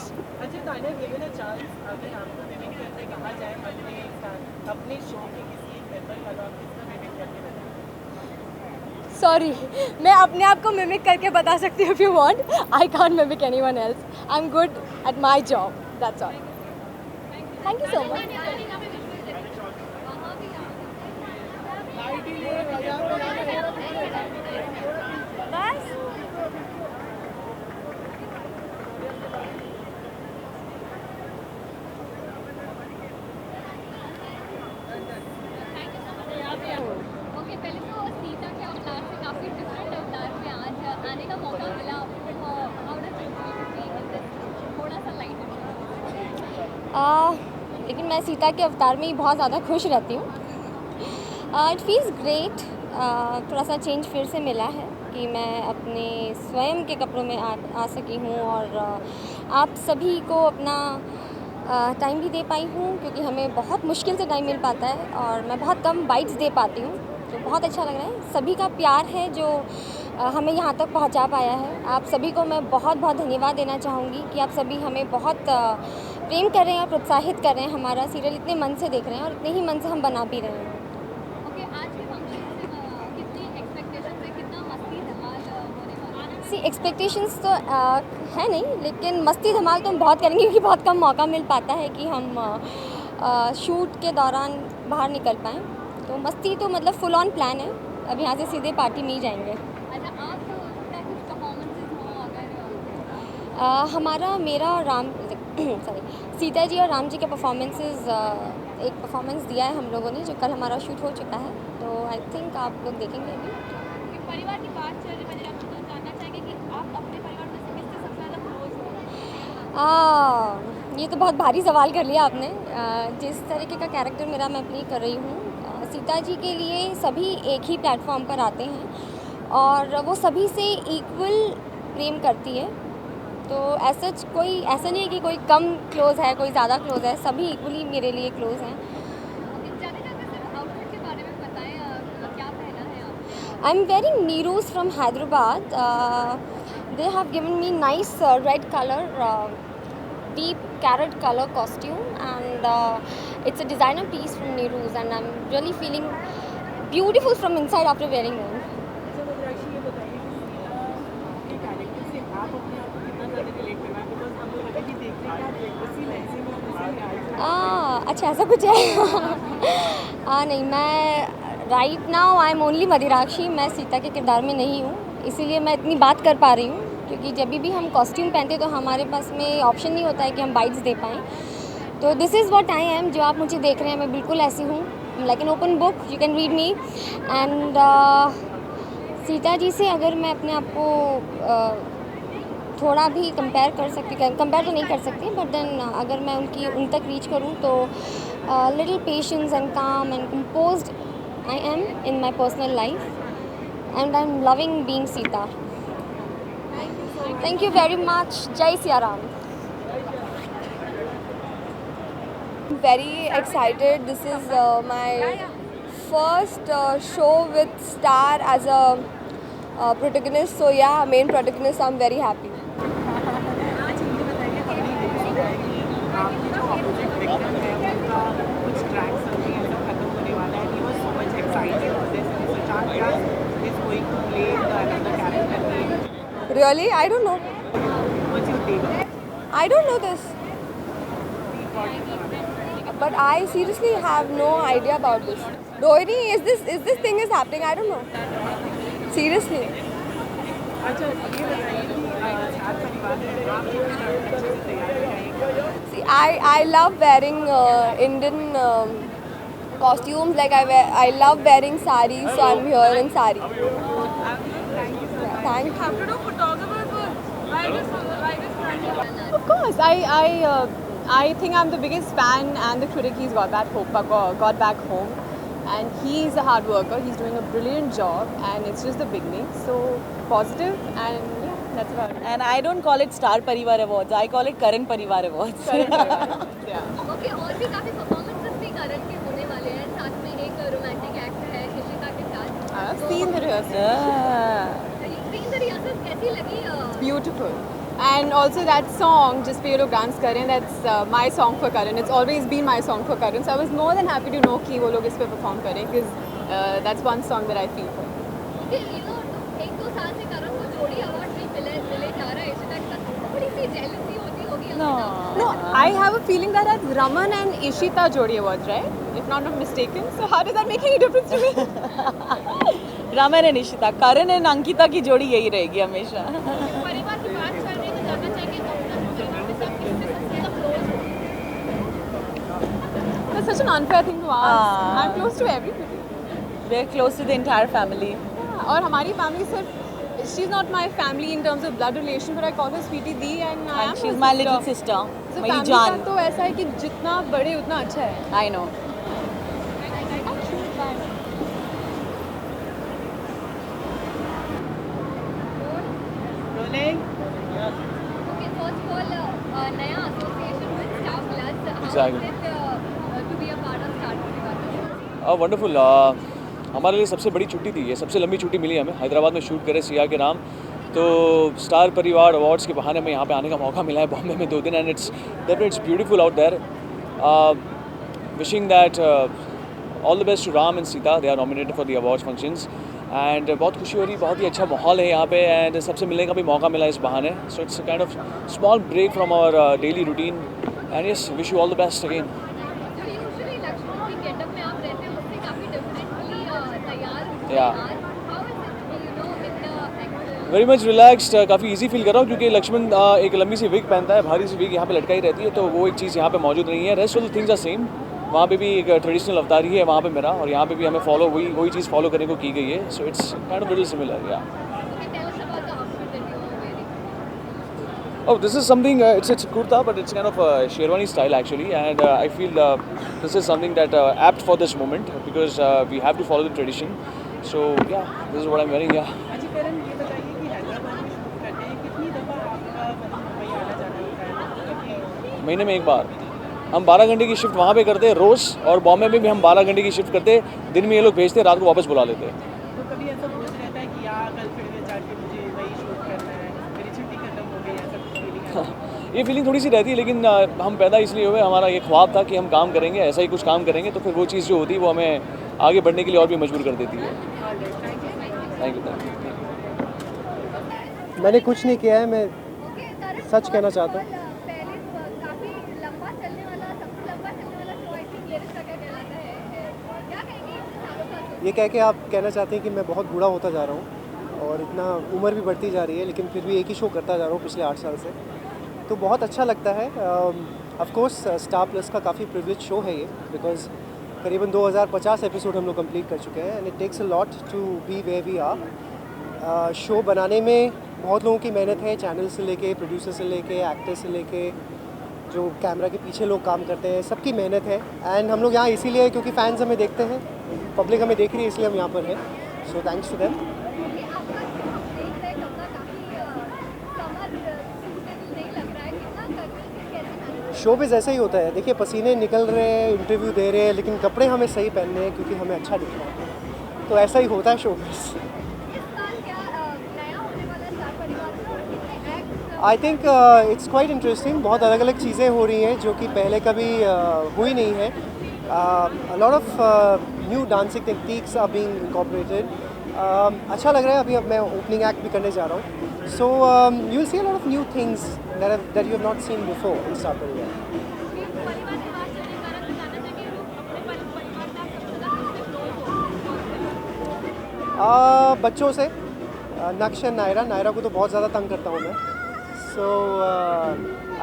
सॉरी, मैं अपने आप को मिमिक करके बता सकती हूँ. If you want, I can't mimic anyone else. I am good at my job, that's all. Thank you so much. बस ओके, पहले तो सीता के अवतार से काफ़ी डिफरेंट अवतार में आज आने का मौका मिला. थोड़ा सा मैं सीता के अवतार में ही बहुत ज़्यादा खुश रहती हूँ। It feels great. थोड़ा सा चेंज फिर से मिला है कि मैं अपने स्वयं के कपड़ों में आ सकी हूँ और आप सभी को अपना टाइम भी दे पाई हूँ, क्योंकि हमें बहुत मुश्किल से टाइम मिल पाता है और मैं बहुत कम बाइट्स दे पाती हूँ। तो बहुत अच्छा लग रहा है। सभी का प्यार है जो हमें यहाँ तक पहुँचा पाया है। आप सभी को मैं बहुत बहुत धन्यवाद देना चाहूँगी कि आप सभी हमें बहुत प्रेम कर रहे हैं और प्रोत्साहित कर रहे हैं। हमारा सीरियल इतने मन से देख रहे हैं और इतने ही मन से हम बना भी रहे हैं। ओके, आज के फंक्शन से कितनी एक्सपेक्टेशन है, कितना मस्ती धमाल होने वाला है? सी एक्सपेक्टेशंस तो है नहीं, लेकिन मस्ती धमाल तो हम बहुत करेंगे क्योंकि बहुत कम मौका मिल पाता है कि हम शूट के दौरान बाहर निकल पाएँ। तो मस्ती तो मतलब फुल ऑन प्लान है। अब यहाँ से सीधे पार्टी में ही जाएंगे। अच्छा, आपका कुछ परफॉर्मेंसेस हो अगर हमारा मेरा और सीता जी और राम जी के परफॉर्मेंसेस, एक परफॉर्मेंस दिया है हम लोगों ने जो कल हमारा शूट हो चुका है। तो आई थिंक आप लोग देखेंगे अभी। परिवार की बात चल रही है, मुझे जानना चाहेंगे कि आप अपने परिवार में से किससे सबसे ज़्यादा क्लोज हो? ये तो बहुत भारी सवाल कर लिया आपने। जिस तरीके का कैरेक्टर मेरा मैं प्ले कर रही हूँ, सीता जी के लिए सभी एक ही प्लेटफॉर्म पर आते हैं और वो सभी से इक्वल प्रेम करती है। तो ऐसा नहीं है कि कोई कम क्लोज है, कोई ज़्यादा क्लोज है, सभी इक्वली मेरे लिए क्लोज हैं। आउटफिट के बारे में बताएं, क्या पहना है आपने? I am wearing Neeru's from Hyderabad. They have given me nice red colour, deep carrot color costume, and it's a designer piece from Neeru's, and I'm really feeling beautiful from inside after wearing them. अच्छा ऐसा कुछ है? नहीं, मैं right now I am only Madirakshi. मैं सीता के किरदार में नहीं हूँ, इसीलिए मैं इतनी बात कर पा रही हूँ, क्योंकि जब भी हम कॉस्ट्यूम पहनते तो हमारे पास में ऑप्शन नहीं होता है कि हम बाइट्स दे पाएँ। तो this is what I M. जो आप मुझे देख रहे हैं मैं बिल्कुल ऐसी हूँ, like an open book, you can read me. And Sita ji से अगर मैं अपने आप को थोड़ा भी कंपेयर कर सकती, कंपेयर तो नहीं कर सकती, बट देन अगर मैं उन तक रीच करूँ तो लिटिल पेशेंस एंड काम and composed I am in my personal life, and I am loving being Sita. Thank you very much. Jai Siya Ram. I'm very excited. This is my first show with Star as a protagonist. So yeah, main protagonist. I'm very happy. Really? I don't know. What's your take? I don't know this. But I seriously have no idea about this. Rohini, is this thing is happening? I don't know. Seriously. See, I love wearing Indian costumes. Like I love wearing saris, so I'm here in sari. Thank you. have to do photographers for why Of course, I think I'm the biggest fan and the critic he's got back home, and he's a hard worker. He's doing a brilliant job, and it's just the beginning. So positive, and yeah, that's about it. And I don't call it Star Parivar Awards. I call it Karan Parivar Awards. Yeah. Okay, और भी काफी performances भी करण के होने वाले हैं। साथ में एक रोमांटिक एक्ट है इशिता के साथ। I've seen the rehearsal. Seen the rehearsal कैसी लगी? Beautiful. And also that song, Jis Pe Ye Log Dance Kare, that's my song for Karan. It's always been my song for Karan. So I was more than happy to know कि वो लोग इस पे perform करें, because that's one song that I feel for. Okay, you know 1-2 साल से करण को जोड़ी अवार्ड मिले जा रहा है इशिता के साथ। थोड़ी सी जेलसी होती होगी? No, I have a feeling that that's Raman and Ishita Jodi Awards, right? If not mistaken. So how does that make any difference to me? Raman and Nishita, Karan and Ankita की जोड़ी यही रहेगी हमेशा। परिवार की बात चल रही है तो जानना चाहेंगे परिवार में सब किससे सबसे ज़्यादा क्लोज हो? That's such an unfair thing to ask. I'm close to everybody. We are close to the entire family. और हमारी फैमिली सिर्फ she's not my family in terms of blood relation, but I call her Sweetie Dee, and I am she's her my little sister. So मेरी family जान. का तो ऐसा है कि जितना बड़े उतना अच्छा है. I know. Okay, first of all, नया association with Star Plus. Exactly. How is it to be a part of Star Plus? Wonderful हमारे लिए सबसे बड़ी छुट्टी थी ये, सबसे लंबी छुट्टी मिली हमें. हैदराबाद में शूट करे सिया के नाम, तो स्टार परिवार अवार्ड्स के बहाने में यहाँ पे आने का मौका मिला है बॉम्बे में 2 दिन. And it's beautiful out there. Wishing that all the best to Ram and Sita. They are nominated for the awards functions. And बहुत खुशी हो रही, बहुत ही अच्छा माहौल है यहाँ पे, एंड सबसे मिलने का भी मौका मिला इस बहाने. So it's kind of small break from our daily routine. And yes, wish you all the best again. So usually Lakshman की गेटअप में आप रहते हैं उससे काफी डिफरेंटली तैयार होते हैं. Yeah. How is it, you know, in the actual? Very much relaxed. काफ़ी इजी फील कर रहा हूँ क्योंकि लक्ष्मण एक लंबी सी विग पहनता है, भारी सी विग यहाँ पे लटकाई रहती है, तो वो एक चीज़ यहाँ पे मौजूद नहीं है. Rest of the things are same. वहाँ पे भी एक ट्रेडिशनल अवतार ही है वहाँ पे मेरा, और यहाँ पे भी हमें फॉलो वही चीज़ फॉलो करने को की गई है. सो it's kind of little similar. या Okay, tell us about the outfit that you are wearing. Oh, this is something, it's kurta, but it's kind of Sherwani style actually, and I feel this is something that apt for this moment because we have to follow the tradition. So yeah, this is what I'm wearing. Yeah. अच्छा करण, ये बताइए कि हैदराबाद में shoot करते हैं, कितनी दफ़ा आपका मतलब मुंबई आना जाना होता है? महीने में एक बार. हम 12 घंटे की शिफ्ट वहाँ पे करते हैं रोज़, और बॉम्बे में भी हम 12 घंटे की शिफ्ट करते हैं. दिन में ये लोग भेजते हैं, रात को वापस बुला लेते हैं. तो कभी ऐसा बोझ रहता है कि यार कल फिर से जाके मुझे वही शूट करना है, मेरी छुट्टी खत्म हो गई, ऐसा कुछ फीलिंग है? ये फीलिंग थोड़ी सी रहती है, लेकिन हम पैदा इसलिए हुए, हमारा ये ख्वाब था कि हम काम करेंगे, ऐसा ही कुछ काम करेंगे, तो फिर वो चीज़ जो होती है वो हमें आगे बढ़ने के लिए और भी मजबूर कर देती है. Thank you. मैंने कुछ नहीं किया है, मैं Okay, Karan, सच कहना चाहता हूँ. पहले काफी लंबा चलने वाला, सबसे लंबा चलने वाला शो आई थिंक लिरिक्स का क्या कहलाता है? क्या कहेंगे इन सालों का? ये कह के आप कहना चाहते हैं कि मैं बहुत बूढ़ा होता जा रहा हूँ और इतना उम्र भी बढ़ती जा रही है, लेकिन फिर भी एक ही शो करता जा रहा हूँ पिछले 8 साल से, तो बहुत अच्छा लगता है. ऑफ कोर्स स्टार प्लस का काफ़ी प्रिविलेज शो है ये, बिकॉज करीबन 2050 एपिसोड हम लोग कंप्लीट कर चुके हैं, and it takes a lot to be where we are. Show बनाने में बहुत लोगों की मेहनत है, चैनल से लेके, प्रोड्यूसर से लेके, एक्टर से लेके, जो कैमरा के पीछे लोग काम करते हैं, सबकी मेहनत है. एंड हम लोग यहाँ इसीलिए क्योंकि फैंस हमें देखते हैं, पब्लिक हमें देख रही है, इसलिए हम यहाँ पर हैं. So thanks to them. Okay, आपका जो हम देख रहे हैं कपड़ा काफी समर सूटेबल नहीं लग रहा है. कितना करके कैसे मैनेज? शोबिज़ ऐसे ही होता है. देखिए, पसीने निकल रहे हैं, इंटरव्यू दे रहे हैं, लेकिन कपड़े हमें सही पहनने हैं क्योंकि हमें अच्छा दिखना है. तो ऐसा ही होता है शोबिज़. इस साल क्या नया होने वाला है स्टार परिवार में, और कितने acts? I think it's quite interesting. बहुत अलग अलग चीज़ें हो रही हैं जो कि पहले कभी हुई नहीं है. A lot of new dancing techniques are being incorporated. अच्छा लग रहा है. अभी अब मैं ओपनिंग एक्ट भी करने जा रहा हूँ. So you will see a lot of new things that you have not seen before in star परिवार. परिवार की बात चल रही है, कारण बताना चाहिए लोग अपने परिवार में आप सबसे ज़्यादा किससे close हो? बच्चों से नक्श एंड नायरा को तो बहुत ज़्यादा तंग करता हूँ मैं. सो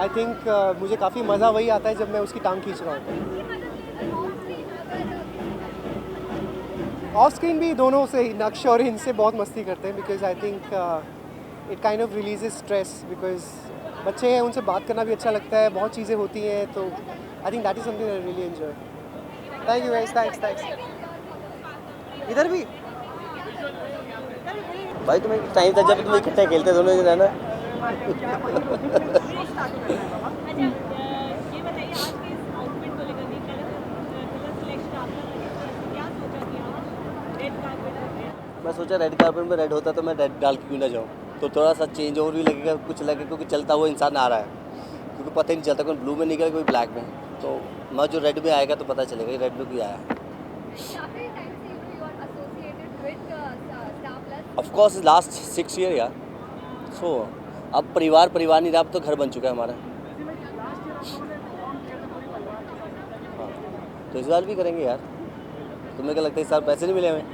आई थिंक मुझे काफ़ी मज़ा वही आता है जब मैं उसकी टांग खींच रहा होता हूँ. ऑफ स्क्रीन भी दोनों से ही, नक्श और इनसे बहुत मस्ती करते हैं, because I think it kind of releases stress. Because बच्चे हैं, उनसे बात करना भी अच्छा लगता है, बहुत चीज़ें होती हैं, तो I think that is something I really enjoy. Thank you guys. Thanks. इधर भी भाई तुम्हें टाइम था जब तुम इकट्ठे खेलते दोनों जन, है ना. मैं सोचा रेड कार्पेट में रेड होता तो मैं रेड डाल के क्यों ना जाऊँ, तो थोड़ा सा चेंज ओवर भी लगेगा, कुछ लगे क्योंकि चलता हुआ इंसान आ रहा है, क्योंकि पता ही नहीं चलता कोई ब्लू में निकले कोई ब्लैक में, तो मैं जो रेड में आएगा तो पता चलेगा कि रेड में भी आया है. ऑफ कोर्स लास्ट 6 ईयर यार. सो अब परिवार नहीं रहा, अब तो घर बन चुका है हमारा. हाँ, तो इस बार भी करेंगे यार. तुम्हें क्या लगता है इस साल पैसे नहीं मिले हमें?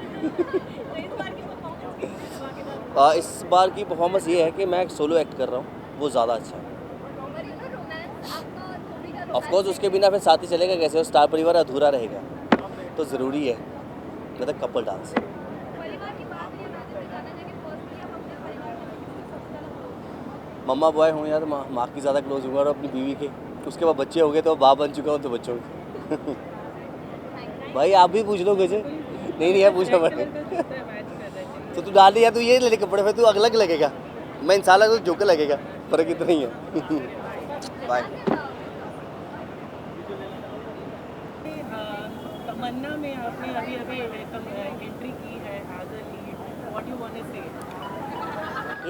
इस बार की परफॉर्मेंस ये है कि मैं एक सोलो एक्ट कर रहा हूँ, वो ज़्यादा अच्छा है. ऑफ कोर्स उसके बिना फिर साथ ही चलेगा कैसे, वो स्टार परिवार अधूरा रहेगा, तो ज़रूरी है मतलब कपल डांस. मम्मा बॉय हूँ यार, माँ की ज़्यादा क्लोज हूँ और अपनी बीवी के, उसके बाद बच्चे हो गए तो बाप बन चुका हूँ तो बच्चों के। भाई आप भी पूछ लो मुझे। नहीं है पूछा मैंने। तो तू डाल दिया, तू ये ले कपड़े पे, तू अलग लगेगा, मैं इंसान लगा तो जोकर लगेगा, फर्क इतना ही है। बाय। तमन्ना में आपने अभी एंट्री की है as a lead, what you want to say?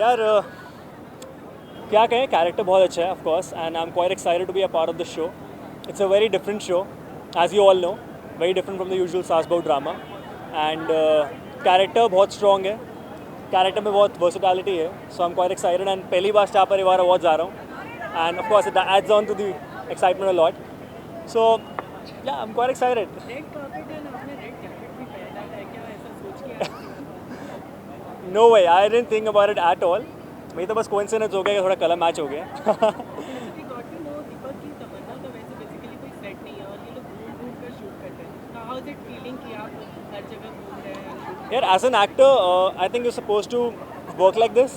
यार क्या कहें, कैरेक्टर बहुत अच्छा है of course, and I am quite excited to be a part of the show. It's a very different show, as you all know, very different from the usual सास बहू drama. And character बहुत strong है, character में बहुत versatility है, so I am quite excited. And पहली बार star परिवार अवार्ड जा रहा हूँ, and of course it adds on to the excitement a lot. So yeah I am quite excited. Red carpet and आपने रेड जैकेट भी पहना है, क्या ऐसा सोच के? No way, I didn't think about it at all. मेरी तो बस कोइंसिडेंस हो गया कि थोड़ा कलर मैच हो गया. यार as an actor I think you suppose to work like this.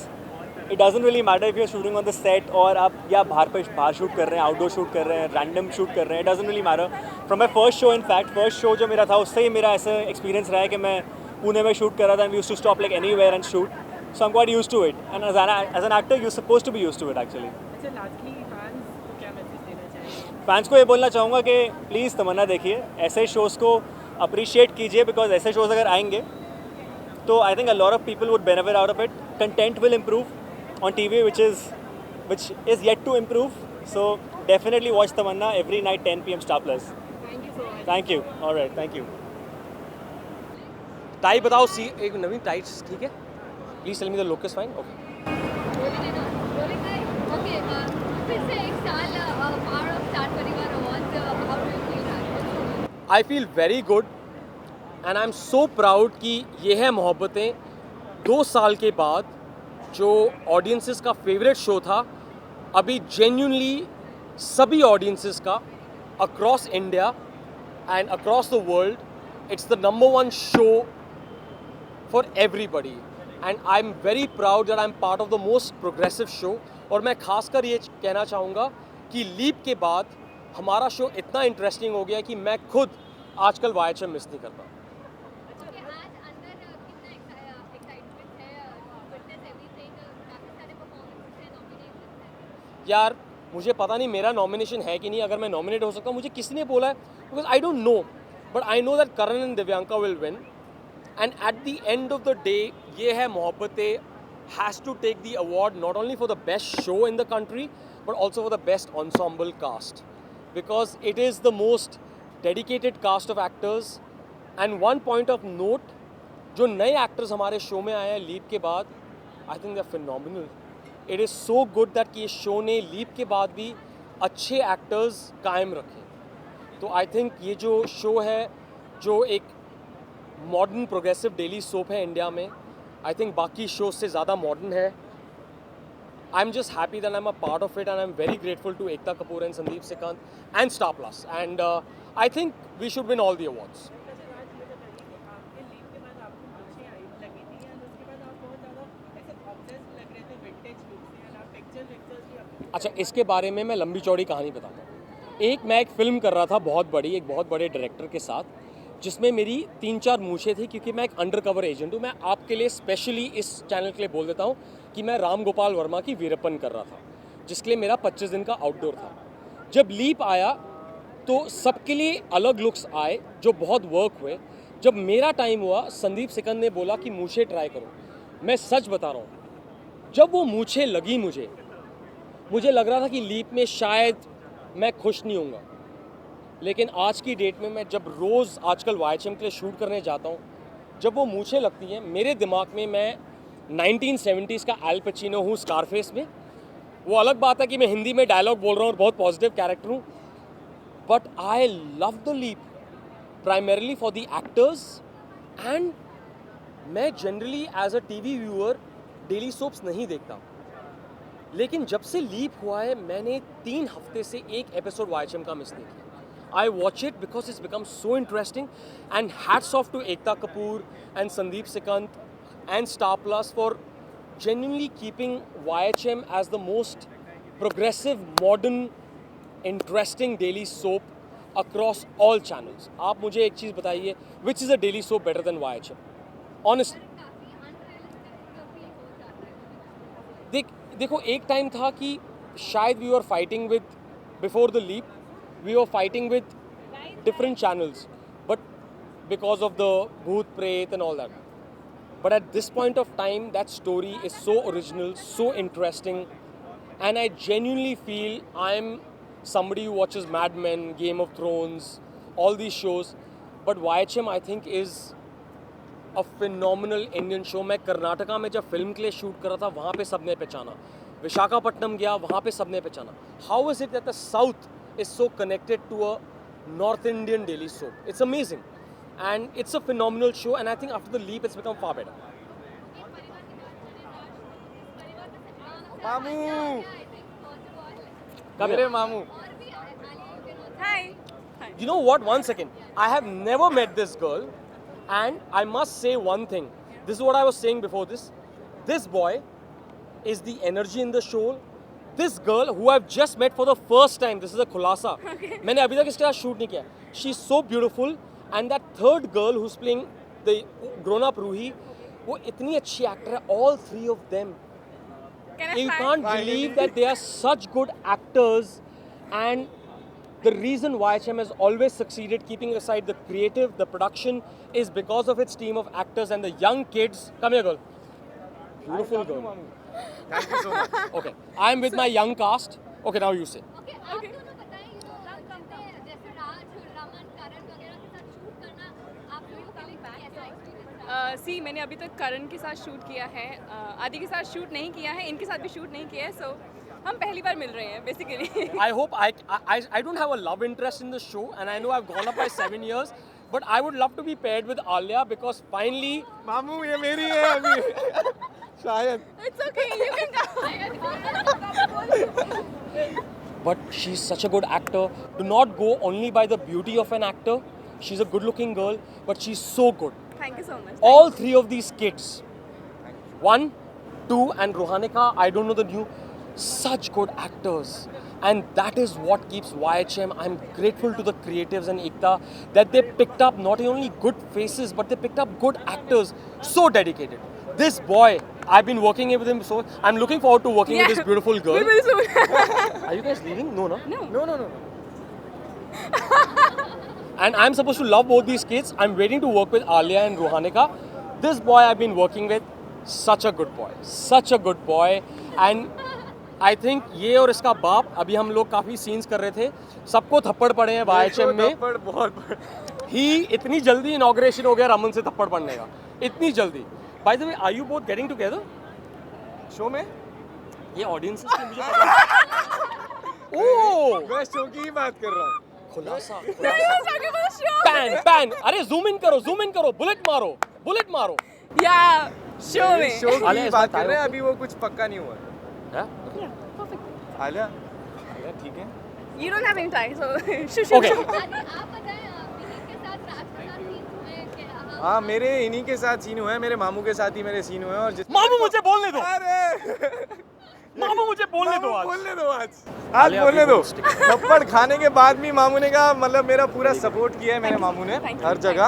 It doesn't really matter if you are shooting on the set और आप या बाहर शूट कर रहे हैं, आउटडोर शूट कर रहे हैं, रैंडम शूट कर रहे हैं. It doesn't really matter. From my first show, in fact first show जो मेरा था उससे ही मेरा ऐसा एक्सपीरियंस रहा है कि मैं पुणे में शूट कर रहा था, and we used to stop like anywhere and shoot. So I'm quite used to it, and as an actor, you're supposed to be used to it actually. अच्छा, लास्टली फैंस को क्या मैसेज देना चाहिए? Fans को ये बोलना चाहूँगा कि प्लीज़ तमन्ना देखिए, ऐसे शोज़ को अप्रिशिएट कीजिए, बिकॉज ऐसे शोज़ अगर आएंगे तो I think a lot of people would benefit out of it. Content will improve on TV, which is yet to improve. So definitely watch Tamanna every night 10 PM Star Plus. Thank you so much. Thank you. All right, thank you. Tie बताओ, एक नवीन tights, ठीक है? Please tell me the look is fine. Okay. Okay, फिर से एक साल power of star Parivar awards, how do you feel that? I feel very good and I am so proud कि ये है मोहब्बतें 2 साल के बाद जो ऑडियंसेस का फेवरेट शो था, अभी जेन्युइनली सभी ऑडियंसेस का across India and across the world, it's the number 1 show for everybody. And I am very proud that I am part of the most progressive show. और मैं खासकर ये कहना चाहूँगा कि लीप के बाद हमारा शो इतना इंटरेस्टिंग हो गया कि मैं खुद आजकल YHM मिस नहीं करता. यार मुझे पता नहीं मेरा नॉमिनेशन है कि नहीं, अगर मैं नॉमिनेट हो सकता हूँ. मुझे किसी ने बोला है, because I don't know, but I know that Karan and Divyanka will win. And at the end of the day Yeh Hai Mohabbatein has to take the award not only for the best show in the country but also for the best ensemble cast, because it is the most dedicated cast of actors. And one point of note, जो नए actors हमारे show में आए हैं leap के बाद, I think they are phenomenal. It is so good that कि इस शो ने लीप के बाद भी अच्छे एक्टर्स कायम रखे. तो आई थिंक ये जो शो है, जो एक मॉडर्न प्रोग्रेसिव डेली सोप है इंडिया में, आई थिंक बाकी शोज से ज़्यादा मॉडर्न है. I am just happy that I am a part of it, and I am very grateful to Ekta Kapoor and Sandeep Sikand and Star Plus. And I think we should win all the awards. अच्छा, इसके बारे में मैं लंबी चौड़ी कहानी बताता हूँ. मैं एक फ़िल्म कर रहा था बहुत बड़ी, एक बहुत बड़े डायरेक्टर के साथ, जिसमें मेरी 3-4 मूछें थी, क्योंकि मैं एक अंडरकवर एजेंट हूँ. मैं आपके लिए स्पेशली इस चैनल के लिए बोल देता हूँ कि मैं राम गोपाल वर्मा की वीरप्पन कर रहा था, जिसके लिए मेरा 25 दिन का आउटडोर था. जब लीप आया तो सबके लिए अलग लुक्स आए जो बहुत वर्क हुए. जब मेरा टाइम हुआ, संदीप सिकंद ने बोला कि मूछें ट्राई करो. मैं सच बता रहा हूँ, जब वो मूछें लगी मुझे लग रहा था कि लीप में शायद मैं खुश नहीं होऊंगा. लेकिन आज की डेट में मैं जब रोज़ आजकल YHM के लिए शूट करने जाता हूँ, जब वो मूछें लगती हैं, मेरे दिमाग में मैं 1970s का एल पचिनो हूँ स्कारफेस में. वो अलग बात है कि मैं हिंदी में डायलॉग बोल रहा हूँ और बहुत पॉजिटिव कैरेक्टर हूँ, but I love the leap primarily for the actors. And मैं generally as a TV viewer daily soaps नहीं देखता, लेकिन जब से लीप हुआ है मैंने 3 हफ्ते से एक एपिसोड YHM का मिस नहीं किया. I watch it because it's become so interesting, and hats off to Ekta Kapoor and Sandeep Sikand and Star Plus for genuinely keeping YHM as the most progressive, modern, interesting daily soap across all channels. आप मुझे एक चीज़ बताइए, which is a daily soap better than YHM? Honestly. देखो एक time था कि शायद we were fighting with, before the leap, we were fighting with different channels, but because of the Bhoot Pret and all that. But at this point of time, that story is so original, so interesting, and I genuinely feel I'm somebody who watches Mad Men, Game of Thrones, all these shows, but YHM I think is a phenomenal Indian show. मैं कर्नाटका में जब film के लिए shoot कर रहा था वहाँ पे सबने पहचाना, विशाखापट्टनम गया वहाँ पे सबने पहचाना. How is it that the South is so connected to a North Indian daily soap? It's amazing, and it's a phenomenal show, and I think after the leap it's become far better. मामू Come मेरे here. मामू Hi. You know what? One second. I have never met this girl, and I must say one thing. This is what I was saying before this. This boy is the energy in the show. This girl, who I've just met for the first time, this is a khulasa. मैंने अभी तक इसके साथ shoot नहीं किया. She's so beautiful, and that third girl who's playing the grown-up Ruhi, वो इतनी अच्छी actor है. All three of them. You can't believe that they are such good actors, and the reason YHM has always succeeded, keeping aside the creative, the production, is because of its team of actors and the young kids. Come here, girl. Beautiful girl. Thank you so much. Okay, I'm with my young cast. Okay, now you say. Okay आप दोनों बताएं जैसे राज रमन करण वगैरह के साथ shoot करना आप लोगों के लिए कैसा एक्सपीरियंस रहा? सी मैंने अभी तक करण के साथ शूट किया है, आदि के साथ शूट नहीं किया है, इनके साथ भी शूट नहीं किया है, सो हम पहली बार मिल रहे हैं basically. I hope I don't have a love interest in the show, and I know I've gone up by 7 years, but I would love to be paired with Alia because finally. मामू ये मेरी है अभी शायद. It's okay, you can But she's such a good actor. Do not go only by the beauty of an actor. She's a good-looking girl, but she's so good. Thank you so much. All three of these kids, 1, 2, and Rohanika, I don't know the new, such good actors. And that is what keeps YHM. I'm grateful to the creatives and Ekta that they picked up not only good faces, but they picked up good actors. So dedicated. This boy, I've been working with him, so I'm looking forward to working with this beautiful girl. We will soon. Are you guys leaving? No, no? No. And I'm supposed to love both these kids. I'm waiting to work with Alia and Rohanika. This boy I've been working with, such a good boy. Such a good boy. And I think ये और इसका बाप, अभी हम लोग काफ़ी scenes कर रहे थे, सबको थप्पड़ पड़े हैं YHM में. थप्पड़ बहुत. ही इतनी जल्दी इनॉग्रेशन हो गया रमन से थप्पड़ पड़ने का. इतनी जल्दी. By the way, are you both getting together? Show में ये ऑडियंसेस के मुझे पता. ओह, मैं शो की ही बात कर रहा हूँ. खुलासा. पैन. अरे जूम इन करो. बुलेट मारो. या शो में. शो की आलिया, ही इसमें बात कर रहे हैं. तारों- अभी वो कुछ पक्का नहीं हुआ है. आलिया ठीक है. You don't have any time, so shush. Okay. आप बताएं विनीत के साथ राज के साथ सीन हुए क्या? हाँ मेरे इन्हीं के साथ सीन हुए हैं. मेरे मामू के साथ ही मेरे सीन हुए हैं. और मामू मुझे बोलने दो. अरे मामू मुझे बोलने दो आज. बोलने दो आज बोलने दो. थप्पड़ खाने के बाद भी मामू ने कहा, मतलब मेरा पूरा सपोर्ट किया है मेरे मामू ने हर जगह.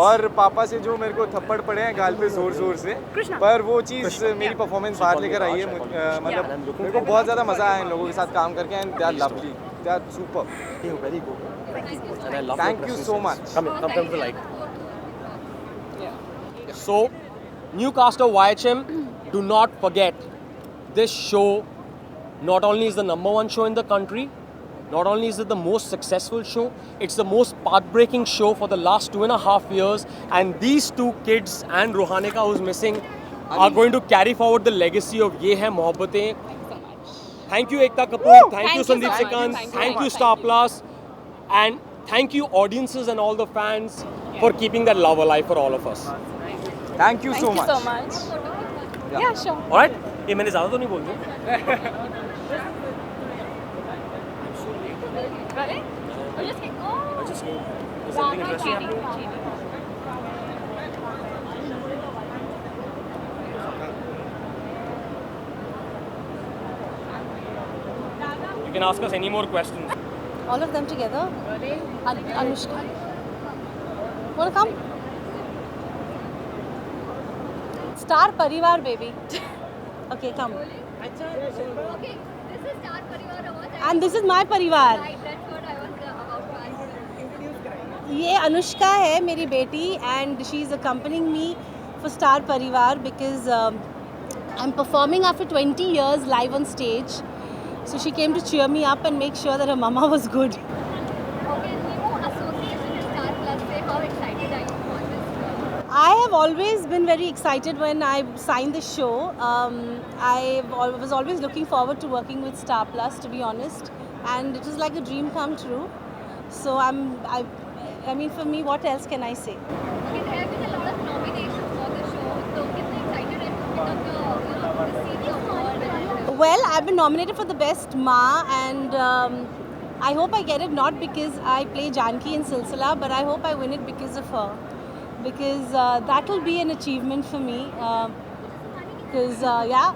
और पापा से जो मेरे को थप्पड़ पड़े हैं गाल पे जोर से, पर वो चीज़ मेरी परफॉर्मेंस बाहर लेकर आई है. मतलब मेरे को बहुत ज़्यादा मज़ा आया इन लोगों के साथ काम करके. And they are lovely, they are super. Very good. And I love Thank your you so presences. much. Come to the light. So, new cast of YHM, do not forget, this show not only is the #1 show in the country, not only is it the most successful show, it's the most path-breaking show for the last 2.5 years. And these two kids and Rohanika, who's missing, are going to carry forward the legacy of Ye Hai Mohabbatein. Thank you Ekta Kapoor, thank you Sandeep Sikand, thank you Star Plus, and thank you audiences and all the fans for keeping that love alive for all of us. Thank you so much. Yeah, sure. Alright? ये मैंने ज़्यादा तो नहीं बोल दिया. Ready? Or just keep going. Is something interesting happening? You can ask us any more questions. All of them together. Anushka. Wanna come? Star Parivar, baby. Okay, come. Okay, this is Star Parivar Awards. And this is my Parivar. Right, that's what I was about to ask. ये अनुष्का है मेरी बेटी and she is accompanying me for Star Parivar because I'm performing after 20 years live on stage. So she came to cheer me up and make sure that her mama was good. Okay, new association with Star Plus. Say, how excited are you for this? I have always been very excited when I signed the show. I was always looking forward to working with Star Plus, to be honest, and it was like a dream come true. So I mean, for me, what else can I say? Okay, there have been a lot of nominations for the show. So, कितने excited are you to receive the award? Well, I've been nominated for the Best Ma, and I hope I get it not because I play Janki in Silsila, but I hope I win it because of her. Because that will be an achievement for me. Because yeah,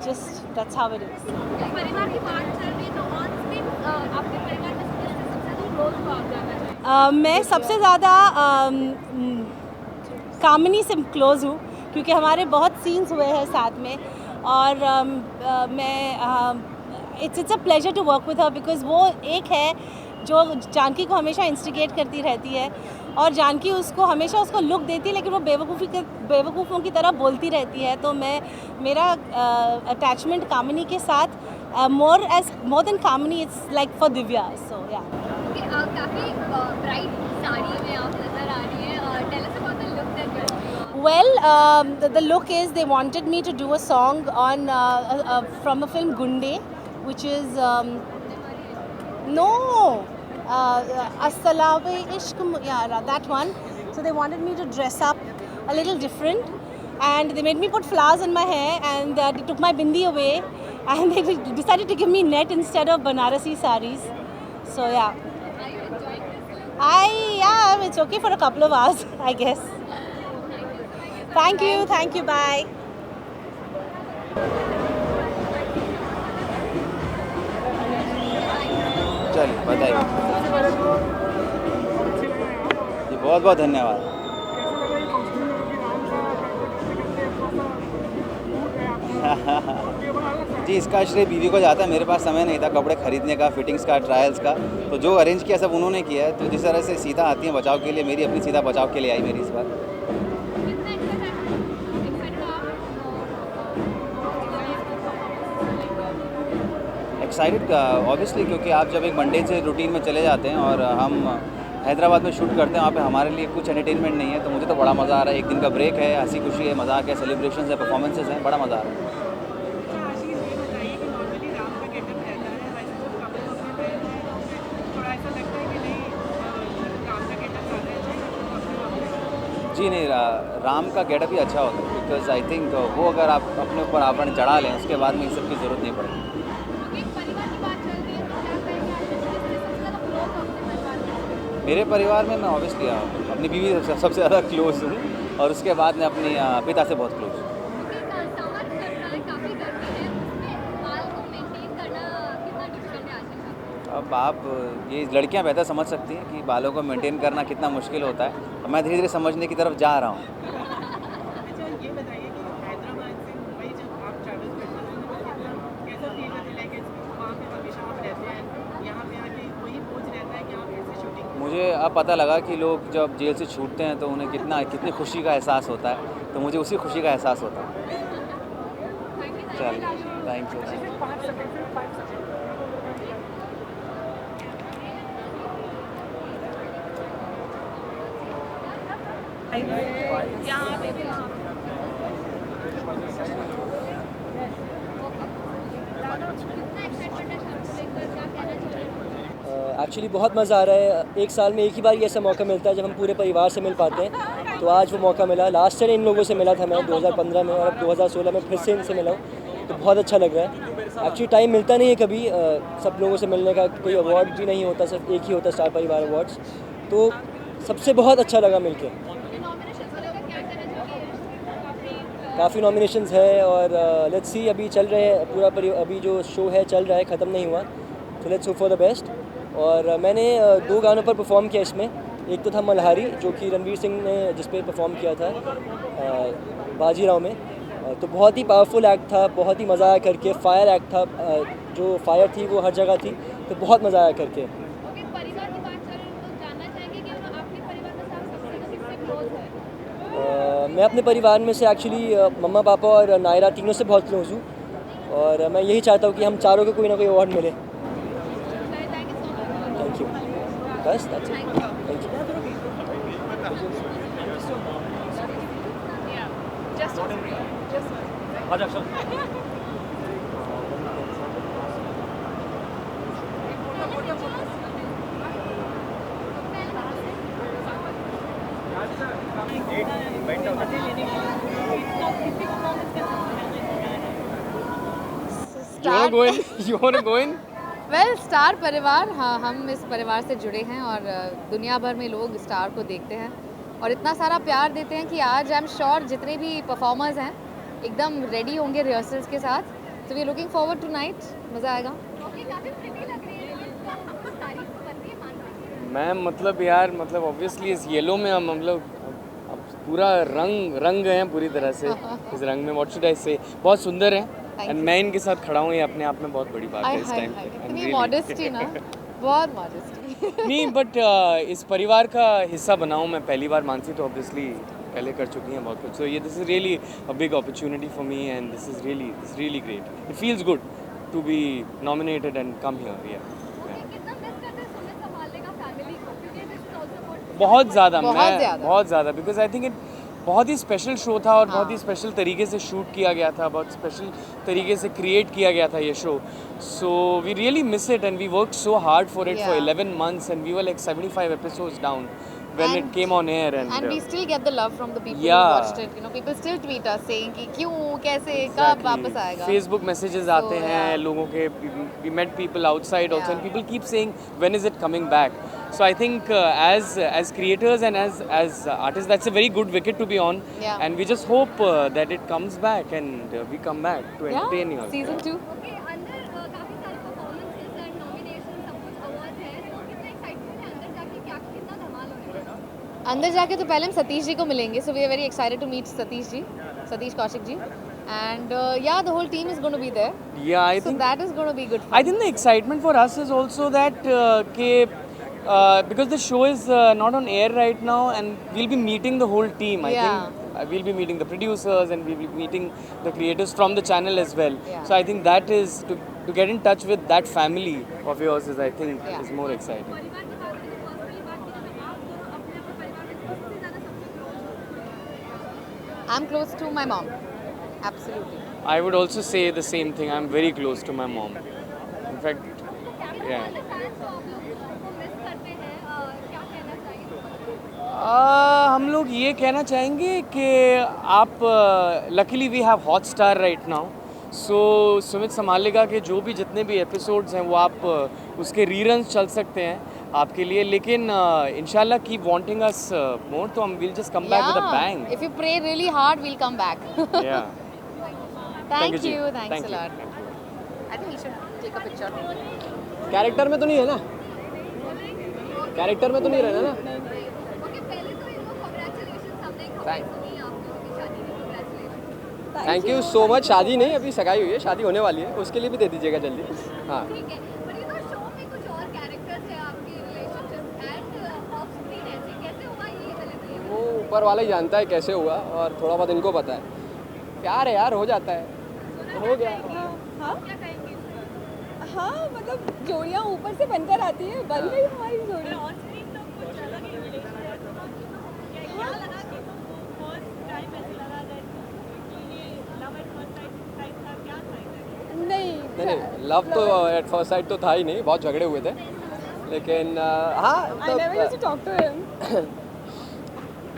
just that's how it is. परिवार की बात चल रही है तो on screen आपके परिवार में सबसे क्लोज कौन है? मैं सबसे ज़्यादा कामिनी से क्लोज़ हूँ क्योंकि हमारे बहुत सीन्स हुए हैं साथ में और मैं it's a pleasure to work with her because वो एक है जो जानकी को हमेशा इंस्टिगेट करती रहती है और जानकी उसको हमेशा उसको लुक देती है लेकिन वो बेवकूफ़ों की तरह बोलती रहती है। तो मेरा अटैचमेंट कामिनी के साथ more than Kamini it's like for Divya. So yeah काफ़ी ब्राइट साड़ी में आप नजर आ रही हैं। Tell us about the look that you are. Well, the look is they wanted me to do a song on from a film Gunde, which is As-Salawe Ishq, yeah, that one. So they wanted me to dress up a little different, and they made me put flowers in my hair, and they took my bindi away, and they decided to give me net instead of Banarasi saris. So yeah. Are you enjoying this look? Yeah, it's okay for a couple of hours, I guess. Thank you, bye. चलिए बताइए जी, बहुत बहुत धन्यवाद। जी, इसका श्रेय बीवी को जाता है। मेरे पास समय नहीं था कपड़े खरीदने का, फिटिंग्स का, ट्रायल्स का, तो जो अरेंज किया सब उन्होंने किया है। तो जिस तरह से सीता आती है बचाव के लिए, मेरी अपनी सीता बचाव के लिए आई मेरी इस बार। एक्साइटेड ऑब्वियसली, क्योंकि आप जब एक मंडे से रूटीन में चले जाते हैं और हम हैदराबाद में शूट करते हैं, वहाँ पे हमारे लिए कुछ एंटरटेनमेंट नहीं है, तो मुझे तो बड़ा मज़ा आ रहा है। एक दिन का ब्रेक है, हंसी खुशी है, मजाक है, सेलिब्रेशंस है, परफॉर्मेंसेस हैं, बड़ा मज़ा आ रहा है। जी नहीं, राम का गेटअप ही अच्छा होता है, बिकॉज आई थिंक वो अगर आप अपने ऊपर आवरण चढ़ा लें उसके बाद में इस सब की ज़रूरत नहीं पड़ेगी। मेरे परिवार में मैं ऑब्वियसली अपनी बीवी से सबसे ज़्यादा क्लोज हूँ और उसके बाद मैं अपनी पिता से बहुत क्लोज हूँ। अब आप ये लड़कियाँ बेहतर समझ सकती हैं कि बालों को मेंटेन करना कितना मुश्किल होता है। मैं धीरे धीरे समझने की तरफ जा रहा हूँ। मुझे अब पता लगा कि लोग जब जेल से छूटते हैं तो उन्हें कितनी खुशी का एहसास होता है, तो मुझे उसी खुशी का एहसास होता है। चलिए, थैंक यू। एक्चुअली बहुत मज़ा आ रहा है। एक साल में एक ही बार ऐसा मौका मिलता है जब हम पूरे परिवार से मिल पाते हैं, तो आज वो मौका मिला। लास्ट ईयर इन लोगों से मिला था मैं 2015 में, और अब 2016 में फिर से इनसे मिला हूँ, तो बहुत अच्छा लग रहा है। एक्चुअली टाइम मिलता नहीं है कभी सब लोगों से मिलने का, कोई अवार्ड भी नहीं होता, सिर्फ एक ही होता स्टार परिवार अवार्ड्स, तो सबसे बहुत अच्छा लगा मिलके। काफ़ी नॉमिनेशंस है और लेट्स सी, अभी चल रहे हैं पूरा अभी जो शो है चल रहा है, ख़त्म नहीं हुआ, तो let's hope for the best. और मैंने 2 गानों पर परफॉर्म किया इसमें। एक तो था मल्हारी, जो कि रणवीर सिंह ने जिस पे परफॉर्म किया था बाजीराव में। तो बहुत ही पावरफुल एक्ट था, बहुत ही मज़ा आया करके। फायर एक्ट था, जो फायर थी वो हर जगह थी, तो बहुत मज़ा आया करके। मैं अपने परिवार में से एक्चुअली मम्मा पापा और नायरा तीनों से बहुत क्लोज हूँ, और मैं यही चाहता हूँ कि हम चारों को कोई ना कोई अवार्ड मिले। Thank you. बस that's it. Thank you. You wanna go in? Well star Parivar, हाँ हम इस परिवार से जुड़े हैं और दुनिया भर में लोग स्टार को देखते हैं और इतना सारा प्यार देते हैं कि आज आई एम श्योर जितने भी परफॉर्मर्स हैं एकदम रेडी होंगे रिहर्सल्स के साथ। तो we are looking forward tonight, मज़ा आएगा। मैम मतलब यार मतलब ऑब्वियसली इस येलो में हम लोग अब पूरा रंग गए हैं पूरी तरह से इस रंग में। व्हाट शुड आई से, बहुत सुंदर हैं एंड मैं इनके साथ खड़ा हूँ, ये अपने आप में बहुत बड़ी बात है इस टाइम पे। इतनी मॉडेस्टी ना, बहुत मॉडेस्टी। नहीं बट इस परिवार का हिस्सा बना हूँ मैं पहली बार। मानसी तो ऑब्वियसली पहले कर चुकी हैं बहुत कुछ, सो ये this is really a big opportunity for me and this is really great. It feels good to be nominated and come here. बहुत ज़्यादा बिकॉज आई थिंक इट बहुत ही स्पेशल शो था और बहुत ही स्पेशल तरीके से शूट किया गया था, बहुत स्पेशल तरीके से क्रिएट किया गया था ये show. So we really miss it and we work so hard for it for 11 months and we were like 75 episodes down when it came on air and we still get the love from the people who watched it. You know, people still tweet us saying कि क्यों, कैसे, कब वापस आएगा। Facebook messages आते हैं लोगों के, we met people outside also and people keep saying when is it coming back. So I think as creators and as artists, that's a very good wicket to be on, and we just hope that it comes back and we come back to entertain you. Season 2. अंदर जाके तो पहले हम सतीश जी को मिलेंगे, so we are very excited to meet Satish Kaushik ji, and yeah, the whole team is going to be there. Yeah, I think that is going to be good fun. I think the excitement for us is also that because the show is not on air right now and we'll be meeting the whole team. I think we'll be meeting the producers and we'll be meeting the creators from the channel as well. So I think that is to get in touch with that family of yours is, I think, is more exciting. I'm close to my mom. Absolutely. I would also say the same thing. I'm very close to my mom. In fact, yeah. हम लोग ये कहना चाहेंगे कि आप luckily we have Hotstar right now, so Sumit समालेगा के जो भी जितने भी एपिसोड्स हैं वो आप उसके रीरन्स चल सकते हैं आपके लिए, लेकिन इंशाल्लाह कीप वांटिंग अस मोर, तो हम will just come back with a bang. If you pray really hard we'll come back. Yeah thank you, thanks a lot. I think we should take a picture. Character में तो नहीं है ना, character में तो नहीं रहना ना। Thank you so much. शादी नहीं, अभी सगाई हुई है, शादी होने वाली है, उसके लिए भी दे दीजिएगा जल्दी। हाँ वो ऊपर वाला ही जानता है कैसे हुआ, और थोड़ा बहुत इनको पता है। प्यार है यार, हो जाता है, हो गया। हाँ मतलब जोड़ियाँ ऊपर से बनकर आती है, बन गई हमारी जोड़ी। नहीं, लव तो एट फर्स्ट साइट तो था ही नहीं, बहुत झगड़े हुए थे, लेकिन हाँ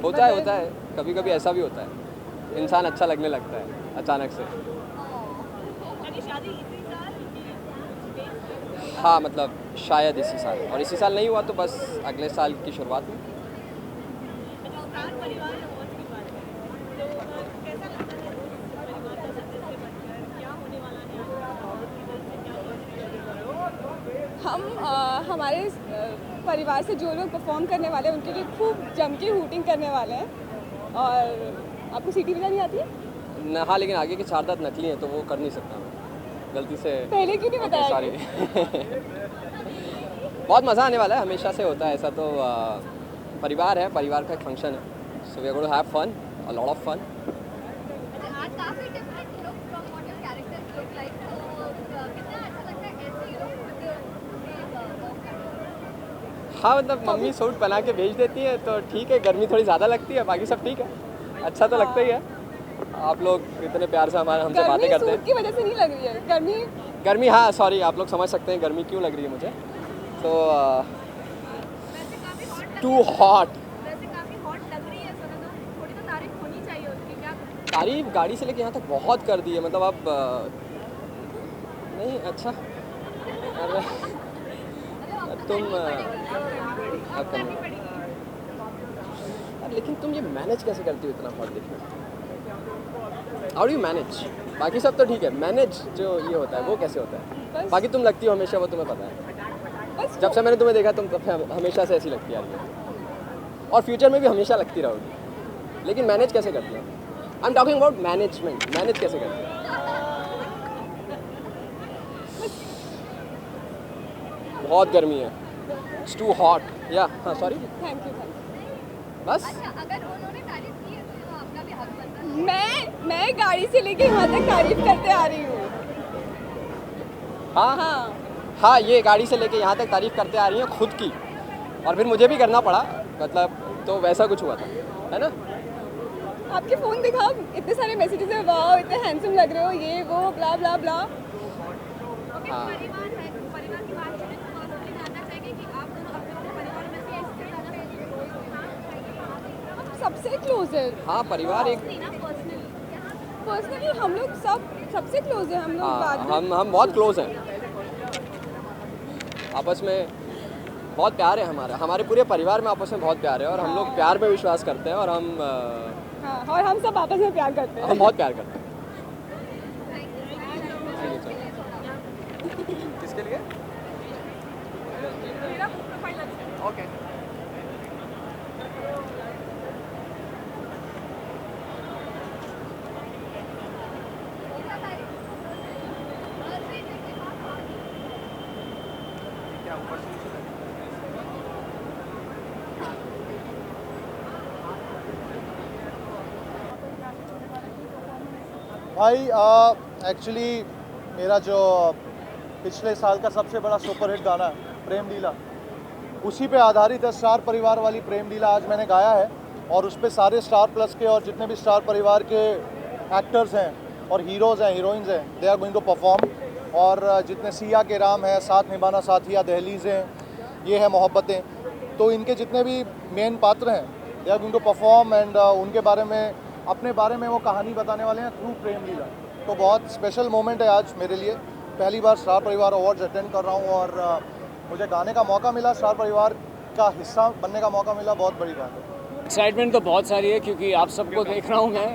होता है कभी कभी ऐसा भी होता है, इंसान अच्छा लगने लगता है अचानक से। हाँ मतलब शायद इसी साल, और इसी साल नहीं हुआ तो बस अगले साल की शुरुआत में। हमारे परिवार से जो लोग परफॉर्म करने वाले हैं उनके लिए खूब जम के हूटिंग करने वाले हैं। और आपको सीटी बजानी आती है? हाँ, लेकिन आगे के 4 दांत नकली हैं तो वो कर नहीं सकता मैं, गलती से। पहले क्यों नहीं बताया? सॉरी। बहुत मज़ा आने वाला है, हमेशा से होता है ऐसा। तो परिवार है, परिवार का एक फंक्शन है, so we are going to have fun, a lot of fun. आज काफी different look from what your characters look like, तो कितना अच्छा लगता है ऐसे ही लुक हाँ, मतलब मम्मी सूट बना के भेज देती है तो ठीक है, गर्मी थोड़ी ज़्यादा लगती है, बाकी सब ठीक है, अच्छा तो लगता ही है। आप लोग इतने प्यार से हमसे बातें करते हैं। सूट की वजह से नहीं लग रही है गर्मी, हाँ सॉरी, आप लोग समझ सकते हैं गर्मी क्यों लग रही है मुझे। तो टू हॉट। तारीफ गाड़ी से लेके यहाँ तक बहुत कर दी है, मतलब अब नहीं अच्छा। अरे तुम लेकिन तुम ये मैनेज कैसे करती हो इतना हॉट दिखना? How do you manage? बाकी सब तो ठीक है, मैनेज जो ये होता है वो कैसे होता है? बाकी तुम लगती हो हमेशा, वो तुम्हें पता है। जब से मैंने तुम्हें देखा तुम तब हमेशा से ऐसी लगती आ रही है और फ्यूचर में भी हमेशा लगती रहोगी। लेकिन मैनेज कैसे करती है? I am talking about management, manage कैसे करती है? बहुत गर्मी है, इट्स टू हॉट। या हाँ सॉरी, थैंक यू। बस अगर उन्होंने तारीफ की है तो आपका भी हक बनता है। मैं गाड़ी से लेके यहाँ तक तारीफ करते आ रही हूँ। हाँ, ये गाड़ी से लेके यहाँ तक तारीफ करते आ रही हैं खुद की, और फिर मुझे भी करना पड़ा, मतलब तो वैसा कुछ हुआ था, है ना? आपके फ़ोन दिखा, इतने सारे मैसेजेस हैं, वाओ इतने हैंडसम लग रहे हो, ये वो ब्ला ब्ला ब्ला। हाँ, सबसे क्लोज है। हाँ परिवार एक पर्सनली हम लोग सबसे क्लोज है हम लोग। हाँ, हम बहुत क्लोज हैं, आपस में बहुत प्यार है हमारे पूरे परिवार में आपस में बहुत प्यार है, और हम लोग प्यार में विश्वास करते हैं, और और हम सब आपस में प्यार करते हैं। हम बहुत प्यार करते हैं। किसके लिए? ओके। भाई एक्चुअली मेरा जो पिछले साल का सबसे बड़ा सुपरहिट गाना है प्रेम लीला, उसी पे आधारित है स्टार परिवार वाली प्रेम लीला। आज मैंने गाया है और उस पर सारे स्टार प्लस के और जितने भी स्टार परिवार के एक्टर्स हैं और हीरोज़ हैं, हीरोइंस हैं, they are going to perform. और जितने सिया के राम है, साथ निभाना साथिया, दहलीज़ हैं, ये है मोहब्बतें, तो इनके जितने भी मेन पात्र हैं they are going to perform and उनके बारे में, अपने बारे में वो कहानी बताने वाले हैं थ्रू प्रेम लीला। तो बहुत स्पेशल मोमेंट है आज मेरे लिए, पहली बार स्टार परिवार अवार्ड्स अटेंड कर रहा हूँ और मुझे गाने का मौका मिला, स्टार परिवार का हिस्सा बनने का मौका मिला, बहुत बड़ी बात है। एक्साइटमेंट तो बहुत सारी है क्योंकि आप सबको देख रहा हूँ मैं।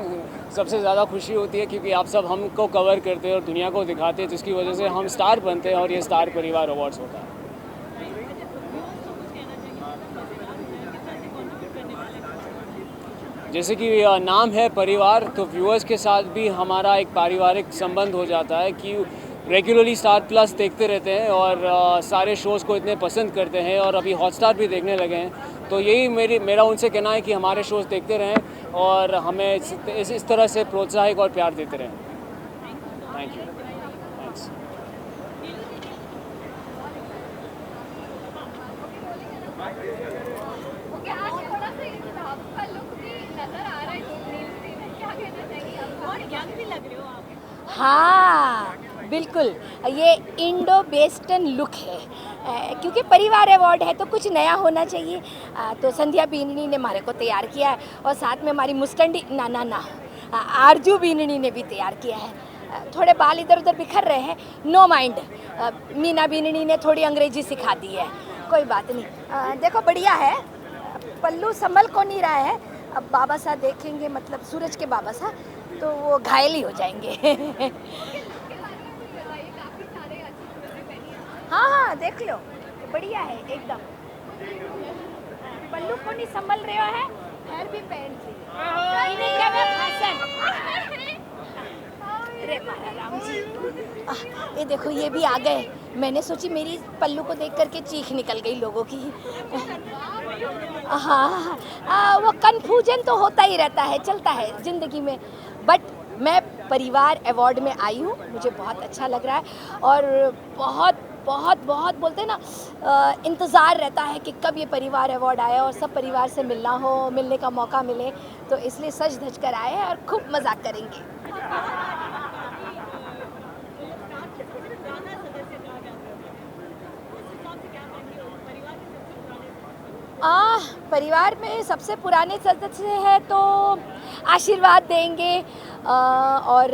सबसे ज़्यादा खुशी होती है क्योंकि आप सब हमको कवर करते हैं और दुनिया को दिखाते हैं, जिसकी वजह से हम स्टार बनते हैं और ये स्टार परिवार अवार्ड्स होता है। जैसे कि नाम है परिवार, तो व्यूअर्स के साथ भी हमारा एक पारिवारिक संबंध हो जाता है कि रेगुलरली स्टार प्लस देखते रहते हैं और सारे शोज़ को इतने पसंद करते हैं और अभी हॉटस्टार भी देखने लगे हैं। तो यही मेरा उनसे कहना है कि हमारे शोज़ देखते रहें और हमें इस तरह से प्रोत्साहित और प्यार देते रहें। Thank you. थैंक्स। हाँ बिल्कुल, ये इंडो वेस्टर्न लुक है, क्योंकि परिवार अवार्ड है तो कुछ नया होना चाहिए। तो संध्या बीननी ने हमारे को तैयार किया है और साथ में हमारी मुस्टंडी ना आरजू बीननी ने भी तैयार किया है। थोड़े बाल इधर उधर बिखर रहे हैं, नो माइंड। मीना बीननी ने थोड़ी अंग्रेजी सिखा दी है, कोई बात नहीं। देखो बढ़िया है, पल्लू संभल को नहीं रहा है। अब बाबा साहब देखेंगे, मतलब सूरज के बाबा साहब, तो वो घायल ही हो जाएंगे। हाँ, हाँ देख लो, बढ़िया है एकदम। पल्लू को नहीं संभल रहे हो है, हेयर भी पहन ली। इन्हें क्या मैं भाषण। अरे मारा राम जी, ये देखो ये भी आ गए। मैंने सोची मेरी पल्लू को देख करके चीख निकल गई लोगों की। हाँ वो कन्फ्यूजन तो होता ही रहता है, चलता है ज़िंदगी में। बट मैं परिवार अवार्ड में आई हूँ, मुझे बहुत अच्छा लग रहा है और बहुत बहुत बहुत बोलते हैं ना, इंतज़ार रहता है कि कब ये परिवार अवार्ड आए और सब परिवार से मिलने का मौका मिले। तो इसलिए सज धज कर आए हैं और खूब मजाक करेंगे। परिवार में सबसे पुराने सदस्य हैं तो आशीर्वाद देंगे और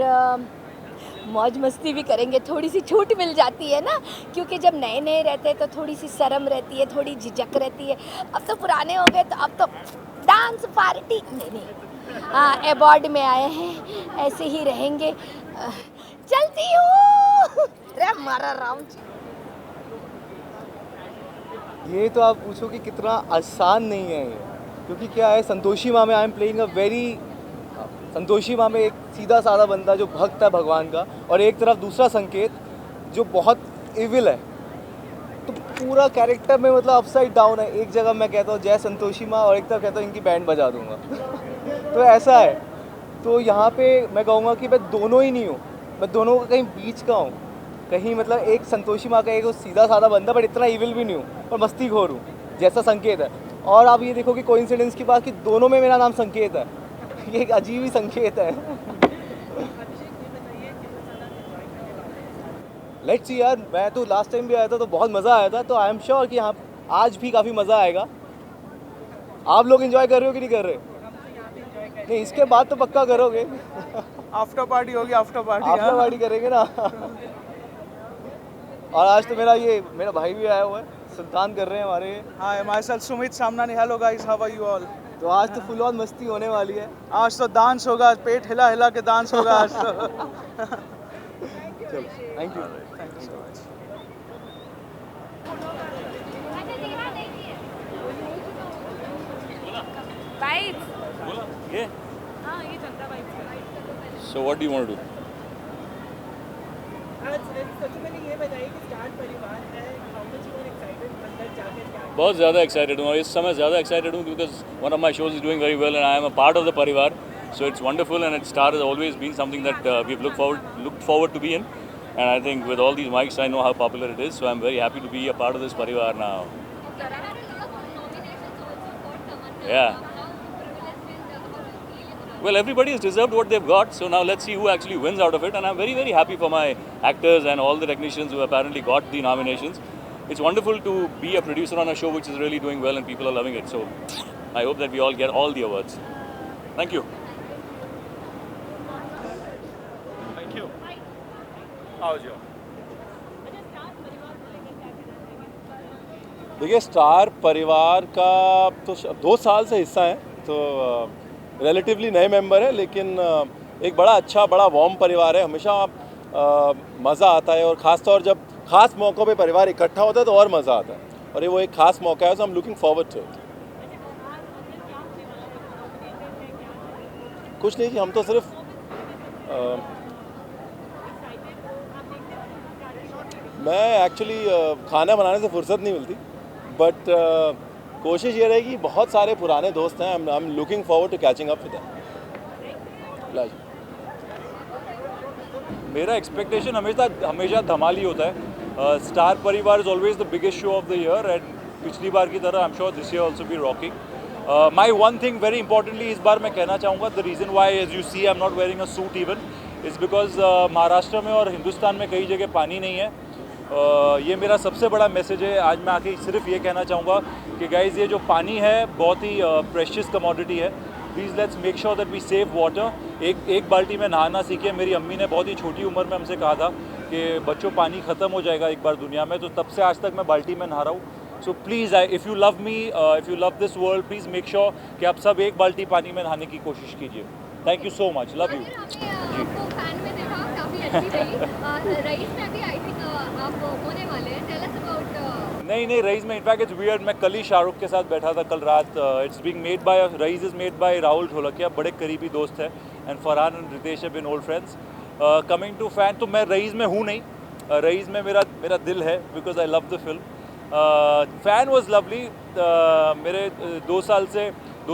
मौज मस्ती भी करेंगे। थोड़ी सी छूट मिल जाती है ना, क्योंकि जब नए नए रहते हैं तो थोड़ी सी शर्म रहती है, थोड़ी झिझक रहती है। अब तो पुराने हो गए तो अब तो डांस पार्टी नहीं, अवार्ड में आए हैं, ऐसे ही रहेंगे। चलती हूँ। अरे मारा राम जी, ये तो आप पूछो कि कितना आसान नहीं है ये, क्योंकि क्या है, संतोषी माँ में I am playing a very, Santoshi माँ में एक सीधा साधा बंदा जो भक्त है भगवान का, और एक तरफ दूसरा संकेत जो बहुत इविल है। तो पूरा कैरेक्टर में मतलब अपसाइड डाउन है। एक जगह मैं कहता हूँ जय संतोषी माँ और एक तरफ कहता हूँ इनकी बैंड बजा दूंगा। तो ऐसा है। तो यहाँ पे मैं कहूँगा कि मैं दोनों ही नहीं हूँ, मैं दोनों का कहीं बीच का हूँ। कहीं मतलब एक संतोषी माँ का एक सीधा साधा बंदा, बट इतना इविल भी नहीं हूँ और मस्ती खोर हूँ, जैसा संकेत है। और आप ये देखो कि कोइंसिडेंस की बात कि दोनों में मेरा नाम संकेत है। ये एक अजीब ही संकेत है। लेट्स सी यार, मैं तो लास्ट टाइम भी आया था तो बहुत मज़ा आया था, तो आई एम श्योर कि यहाँ आज भी काफ़ी मज़ा आएगा। आप लोग एंजॉय कर रहे हो कि नहीं कर रहे? नहीं, इसके बाद तो पक्का करोगे। आफ्टर पार्टी होगी, आफ्टर पार्टी करेंगे ना। और आज तो मेरा भाई भी आया हुआ है, सुल्तान कर रहे हैं हमारे। हाँ, myself Sumit Samnani. Hello guys, how are you all? तो आज तो फुल ऑन मस्ती होने वाली है। आज तो डांस होगा, पेट हिला हिला के डांस होगा आज तो। चलो, thank you so much. So what do you want to do? बहुत ज़्यादा एक्साइटेड हूँ और इस समय ज़्यादा एक्साइटेड हूँ because one of my shows is doing very well and I am a part of the parivar, so it's wonderful and star has always been something that we've looked forward to be in, and I think with all these mics I know how popular it is, so I'm very happy to be a part of this parivar now. Yeah. Well, everybody has deserved what they've got, so now let's see who actually wins out of it, and I'm very, very happy for my actors and all the technicians who apparently got the nominations. It's wonderful to be a producer on a show which is really doing well and people are loving it, so I hope that we all get all the awards. Thank you. Thank you. How's your? देखिए, star परिवार का तो 2 साल से हिस्सा है, तो relatively नए मेंबर है, लेकिन एक बड़ा अच्छा, बड़ा वार्म परिवार है। हमेशा मज़ा आता है और ख़ासतौर जब ख़ास मौक़ों पे परिवार इकट्ठा होता है तो और मज़ा आता है, और ये वो एक ख़ास मौका है, so I am looking forward to it. कुछ नहीं जी, हम तो सिर्फ मैं एक्चुअली खाना बनाने से फुर्सत नहीं मिलती, बट कोशिश ये रहेगी, बहुत सारे पुराने दोस्त हैं, I am looking forward to catching up with them. मेरा एक्सपेक्टेशन हमेशा धमाल ही होता है। Star Parivar is always the biggest show of the year and पिछली बार की तरह I am sure this year also be rocking. My one thing very importantly इस बार मैं कहना चाहूँगा, the reason why as you see I am not wearing a suit even is because Maharashtra में और हिंदुस्तान में कई जगह पानी नहीं है। ये मेरा सबसे बड़ा मैसेज है। आज मैं आके सिर्फ ये कहना चाहूँगा कि गाइज़, ये जो पानी है बहुत ही प्रेशियस कमोडिटी है। Please let's make sure that we save water. एक बाल्टी में नहाना सीखे। मेरी अम्मी ने बहुत ही छोटी उम्र में हमसे कहा था कि बच्चों पानी ख़त्म हो जाएगा एक बार दुनिया में, तो तब से आज तक मैं बाल्टी में नहा रहा हूँ। So please if you love me, if you love this world, please make sure कि आप सब एक बाल्टी पानी में नहाने की कोशिश कीजिए। Thank you so much, love you. Raees में भी आई थिंक आप होने वाले हैं, टेल अस अबाउट नहीं रईस में इनफैक्ट इट्स वियर्ड, मैं कल ही शाहरुख के साथ बैठा था कल रात. It's being made by, Raees is made by Rahul Dholakia, बड़े करीबी दोस्त हैं, and Farhan and Ritesh have been old friends. Coming to fan, तो मैं रईस में हूँ नहीं, रईस में मेरा दिल है because I love the film. Fan was lovely. मेरे 2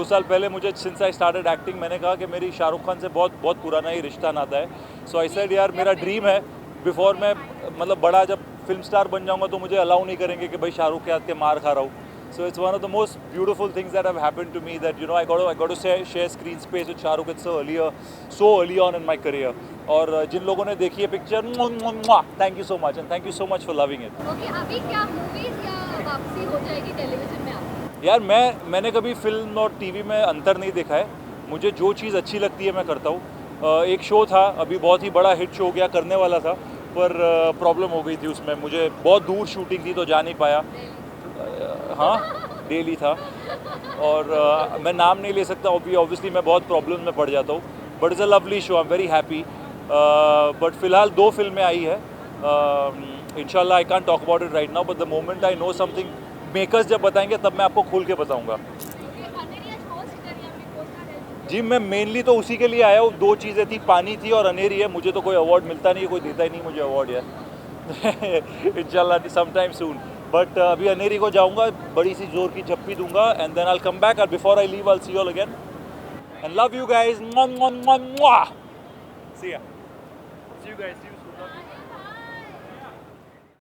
साल पहले मुझे सिंस आई स्टार्टेड एक्टिंग मैंने कहा कि मेरी शाहरुख खान से बहुत पुराना ही रिश्ता नाता है. सो आई सेड यार मेरा ड्रीम है बिफोर मैं मतलब बड़ा जब फिल्म स्टार बन जाऊंगा तो मुझे अलाउ नहीं करेंगे कि भाई शाहरुख के हाथ के मार खा रहा हूँ. So it's one of the most beautiful things that have happened to me, that you know I got to share screen space with Shahrukh it's so early on in my career. और जिन लोगों ने देखी है picture, thank you so much and thank you so much for loving it. Okay, अभी क्या movies या वापसी हो जाएगी टेलीविजन में आप? यार मैंने कभी फिल्म और टीवी में अंतर नहीं देखा है. मुझे जो चीज़ अच्छी लगती है मैं करता हूँ. एक शो था अभी बहुत ही बड़ा हिट शो गया, करने वाला था पर प्रॉब्लम हो गई थी उसमें, मुझे बहुत दूर शूटिंग थी तो जा नहीं पाया. हाँ, डेली था और मैं नाम नहीं ले सकता ऑब्वियसली, मैं बहुत प्रॉब्लम में पड़ जाता हूँ. But is a lovely show, I am very happy. But फिलहाल 2 फिल्में आई है. इंशाल्लाह I can't talk about it right now, but the moment I know something, makers जब बताएंगे तब मैं आपको खोल के बताऊंगा. जी मैं मेनली तो उसी के लिए आया हूँ. 2 चीज़ें थी, पानी थी और अनेरी है. मुझे तो कोई अवार्ड मिलता नहीं है, कोई देता ही नहीं मुझे अवार्ड यार. इंशाल्लाह सम टाइम सून. बट अभी अनेरी को जाऊँगा, बड़ी सी जोर की झप्पी दूंगा and then I will come back. और before I leave I will see you all again and love you guys. See ya. See you guys.